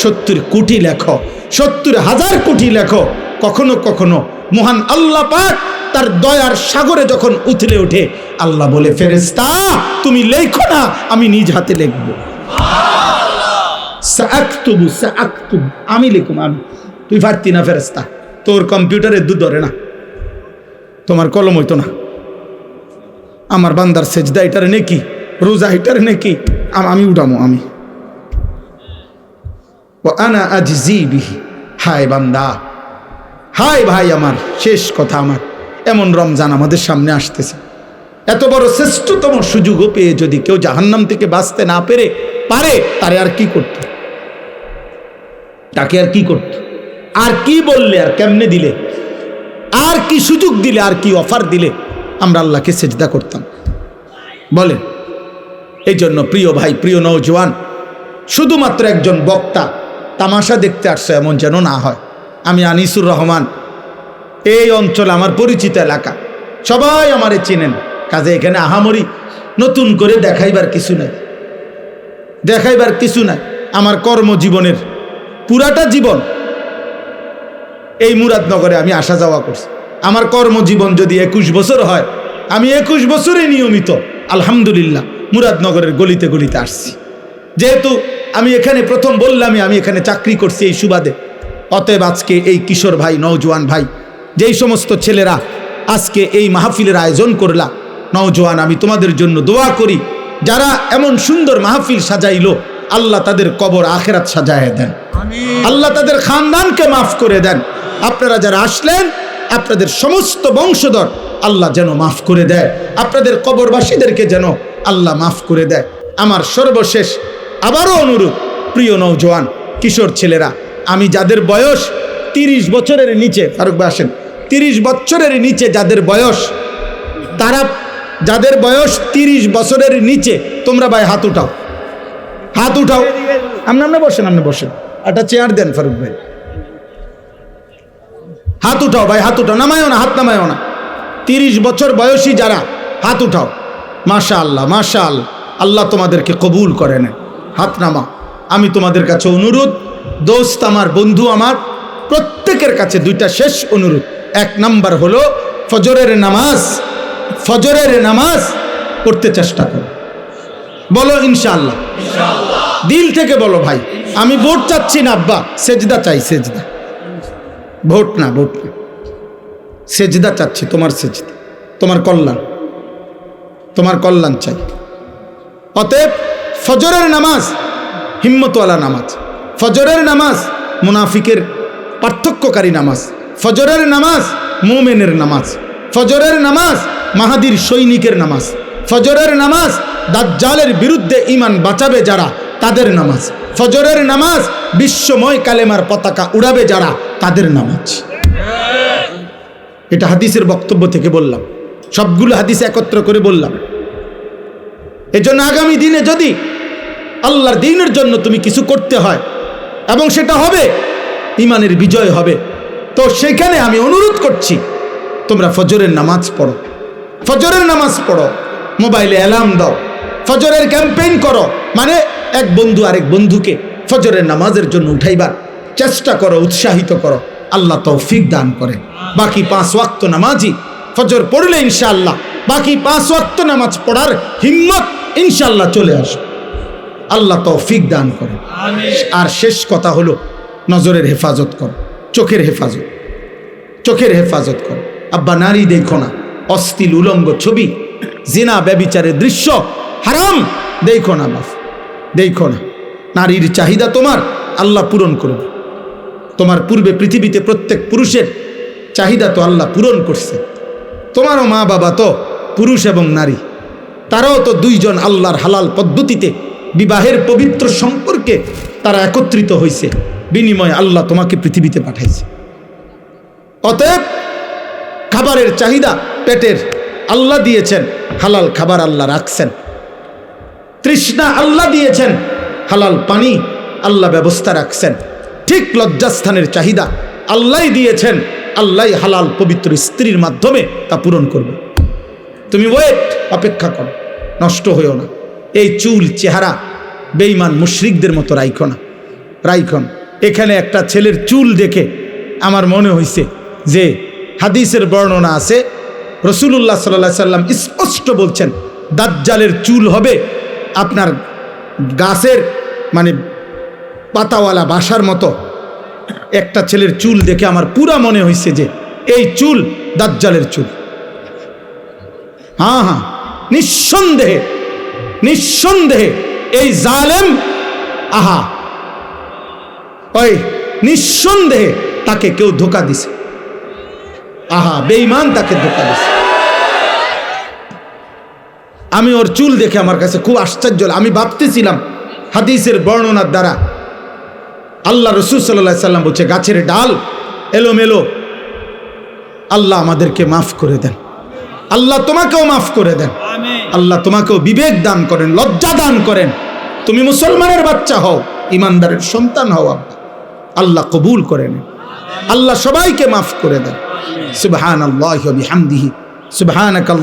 70 কোটি লেখো, 70,000 কোটি লেখো। কখনো কখনো মহান আল্লাহ পাক তার দয়ার সাগরে যখন উথলে ওঠে, আল্লাহ বলে ফেরেশতা তুমি লেখো না, আমি নিজ হাতে লিখব। সাআকতুবু সাআকতুবু, আমি লিখুম, আমি। তুই পারতি না ফেরেশতা, তোর কম্পিউটারে দুধ ধরে না, তোমার কলম হইতো না। আমার বান্দার সেজদা এটারে নেকি, রোজা এটারে নেকি, আমি উঠামো, আমি। আনা আজজি বিহি, হায় বান্দা, হায় ভাই আমার, শেষ কথা আমার, এমন রমজান আমাদের সামনে আসতেছে, এত বড় শ্রেষ্ঠতম সুযোগও পেয়ে যদি কেউ জাহান্নাম থেকে বাঁচতে না পারে, তারে আর কি করত? তাকে আর কি করত? আর কি বললে, আর কেমনে দিলে, আর কি সুযোগ দিলে, আর কি অফার দিলে আমরা আল্লাহকে সেজদা করতাম বলেন? এই জন্য প্রিয় ভাই, প্রিয় নওজোয়ান, শুধুমাত্র একজন বক্তা তামাশা দেখতে আসছে এমন যেন না হয়। আমি আনিসুর রহমান, এই অঞ্চল আমার পরিচিত এলাকা, সবাই আমারে চিনেন, কাজে এখানে আহামরি নতুন করে দেখাইবার কিছু নাই, দেখাইবার কিছু নাই। আমার কর্মজীবনের পুরাটা জীবন এই মুরাদনগরে আমি আসা যাওয়া করছি, আমার কর্মজীবন যদি 21 বছর হয়, আমি 21 বছরে নিয়মিত আলহামদুলিল্লাহ মুরাদনগরের গলিতে গলিতে আসছি। যেহেতু আমি এখানে প্রথম বললামই আমি এখানে চাকরি করছি এই সুবাদে, অতএব আজকে এই কিশোর ভাই, নওজোয়ান ভাই, যেই সমস্ত ছেলেরা আজকে এই মাহফিলের আয়োজন করলা, নওজোয়ান, আমি তোমাদের জন্য দোয়া করি, যারা এমন সুন্দর মাহফিল সাজাইলো, আল্লাহ তাদের কবর আখেরাত সাজায় দেন, আল্লাহ তাদের খানদানকে মাফ করে দেন। আপনারা যারা আসলেন, আপনাদের সমস্ত বংশধর আল্লাহ যেন মাফ করে দেয়, আপনাদের কবরবাসীদেরকে যেন আল্লাহ মাফ করে দেয়। আমার সর্বশেষ আবারও অনুরোধ, প্রিয় নওজোয়ান কিশোর ছেলেরা, আমি যাদের বয়স 30 বছরের নিচে, ফারুক ভাই আসেন, 30 বছরের নিচে যাদের বয়স, তারা যাদের বয়স 30 বছরের নিচে, তোমরা ভাই হাত উঠাও, হাত উঠাও। আপনি বসেন, আপনি বসেন, একটা চেয়ার দেন ফারুক ভাই। হাত উঠাও ভাই, হাত উঠাও, নামায়ও না, হাত নামায়ও না। 30 বছর বয়সী যারা, হাত উঠাও। মাশাআল্লাহ, মাশাআল্লাহ, আল্লাহ তোমাদেরকে কবুল করে নেন। হাত নামা। আমি তোমাদের কাছে অনুরোধ, দোস্ত আমার, বন্ধু আমার, প্রত্যেকের কাছে দুইটা শেষ অনুরোধ। 1 নাম্বার হলো ফজরের নামাজ পড়তে চেষ্টা করো। বলো ইনশাআল্লাহ, দিল থেকে বলো ভাই। আমি ভোট চাচ্ছি না আব্বা, সেজদা চাই, সেজদা, ভোট না, ভোট না, সেজদা চাচ্ছি, তোমার সেজদা, তোমার কল্যাণ চাই। অতএব ফজরের নামাজ হিম্মতওয়ালা নামাজ, ফজরের নামাজ মুনাফিকের পার্থক্যকারী নামাজ, ফজরের নামাজ মুমিনের নামাজ, ফজরের নামাজ মাহাদির সৈনিকের নামাজ, ফজরের নামাজ দাজ্জালের বিরুদ্ধে ঈমান বাঁচাবে যারা, তাদের নামাজ, ফজরের নামাজ বিশ্বময় কালেমার পতাকা উড়াবে যারা, তাদের নামাজ। এটা হাদিসের বক্তব্য থেকে বললাম, সবগুলো হাদিস একত্র করে বললাম। এজন্য আগামী দিনে যদি আল্লাহর দ্বীনের জন্য তুমি কিছু করতে হয় এবং সেটা হবে, ঈমানের বিজয় হবে, তো সেখানে আমি অনুরোধ করছি তোমরা ফজরের নামাজ পড়ো, ফজরের নামাজ পড়ো, মোবাইলে অ্যালার্ম দাও, ফজরের ক্যাম্পেইন করো, মানে এক বন্ধু আরেক বন্ধুকে ফজরের নামাজের জন্য উঠাইবার চেষ্টা করো, উৎসাহিত করো। আল্লাহ তৌফিক দান করে। বাকি 5 ওয়াক্ত নামাজি ফজর পড়লে ইনশাআল্লাহ বাকি 5 ওয়াক্ত নামাজ পড়ার হিম্মত ইনশাআল্লাহ চলে আসবে। আল্লাহ তৌফিক দান করে। আর শেষ কথা হলো, নজরের হেফাজত করো, চোখের হেফাজত করো। আব্বা, নারী দেখো না, অশ্লীল উলঙ্গ ছবি, জিনা ব্যভিচারের দৃশ্য, হারাম দেখো না বাপ, দেখো না। নারীর চাহিদা তোমার আল্লাহ পূরণ করবে। তোমার পূর্বে পৃথিবীতে প্রত্যেক পুরুষের চাহিদা তো আল্লাহ পূরণ করছে। তোমারও মা বাবা তো পুরুষ এবং নারী, তারাও তো 2 জন আল্লাহর হালাল পদ্ধতিতে বিবাহের পবিত্র সম্পর্কে তারা একত্রিত হয়েছে, বিনিময়ে আল্লাহ তোমাকে পৃথিবীতে পাঠাইছে। অতএব খাবারের চাহিদা পেটের আল্লাহ দিয়েছেন, হালাল খাবার আল্লাহ রাখছেন। তৃষ্ণা আল্লাহ দিয়েছেন, হালাল পানি আল্লাহ ব্যবস্থা রাখছেন। ঠিক লজ্জাস্থানের চাহিদা আল্লাহ দিয়েছেন, আল্লাহ হালাল পবিত্র স্ত্রীর মাধ্যমে তা পূরণ করবে। তুমি অপেক্ষা করো, নষ্ট হইও না। এই চুল চেহারা বেঈমান মুশরিকদের মতো রাইখো না। এখানে একটা ছেলের চুল দেখে আমার মনে হয়েছে যে হাদিসের বর্ণনা আছে, রাসূলুল্লাহ সাল্লাল্লাহু আলাইহি সাল্লাম স্পষ্ট বলছেন, দাজ্জালের চুল হবে আপনার গাছের মানে পাতাওয়ালা বাসার মতো। একটা ছেলের চুল দেখে আমার পুরা মনে হয়েছে যে এই চুল দাজ্জালের চুল। হ্যাঁ, নিঃসন্দেহে এই জালেম, নিঃসন্দেহে তাকে কেউ ধোঁকা দিছে। বেঈমান তাকে ধোঁকা দিছে। আমি ওর চুল দেখে আমার কাছে খুব আশ্চর্য, আমি ভাবতেছিলাম হাদিসের বর্ণনার দ্বারা আল্লাহ রাসূল সাল্লাল্লাহু আলাইহি সাল্লাম বলছে, গাছের ডাল এলোমেলো, আল্লাহ আমাদেরকে মাফ করে দেন, আল্লাহ তোমাকেও মাফ করে দেন, আল্লাহ তোমাকেও বিবেক দান করেন, লজ্জা দান করেন। তুমি মুসলমানের বাচ্চা হও, ইমানদারের সন্তান হও, আল্লাহ কবুল করে নেন, আল্লাহ সবাইকে মাফ করে দেন। সুবহানাল্লাহি ওয়া বিহামদিহি, সুবহানাকাল্লাহ।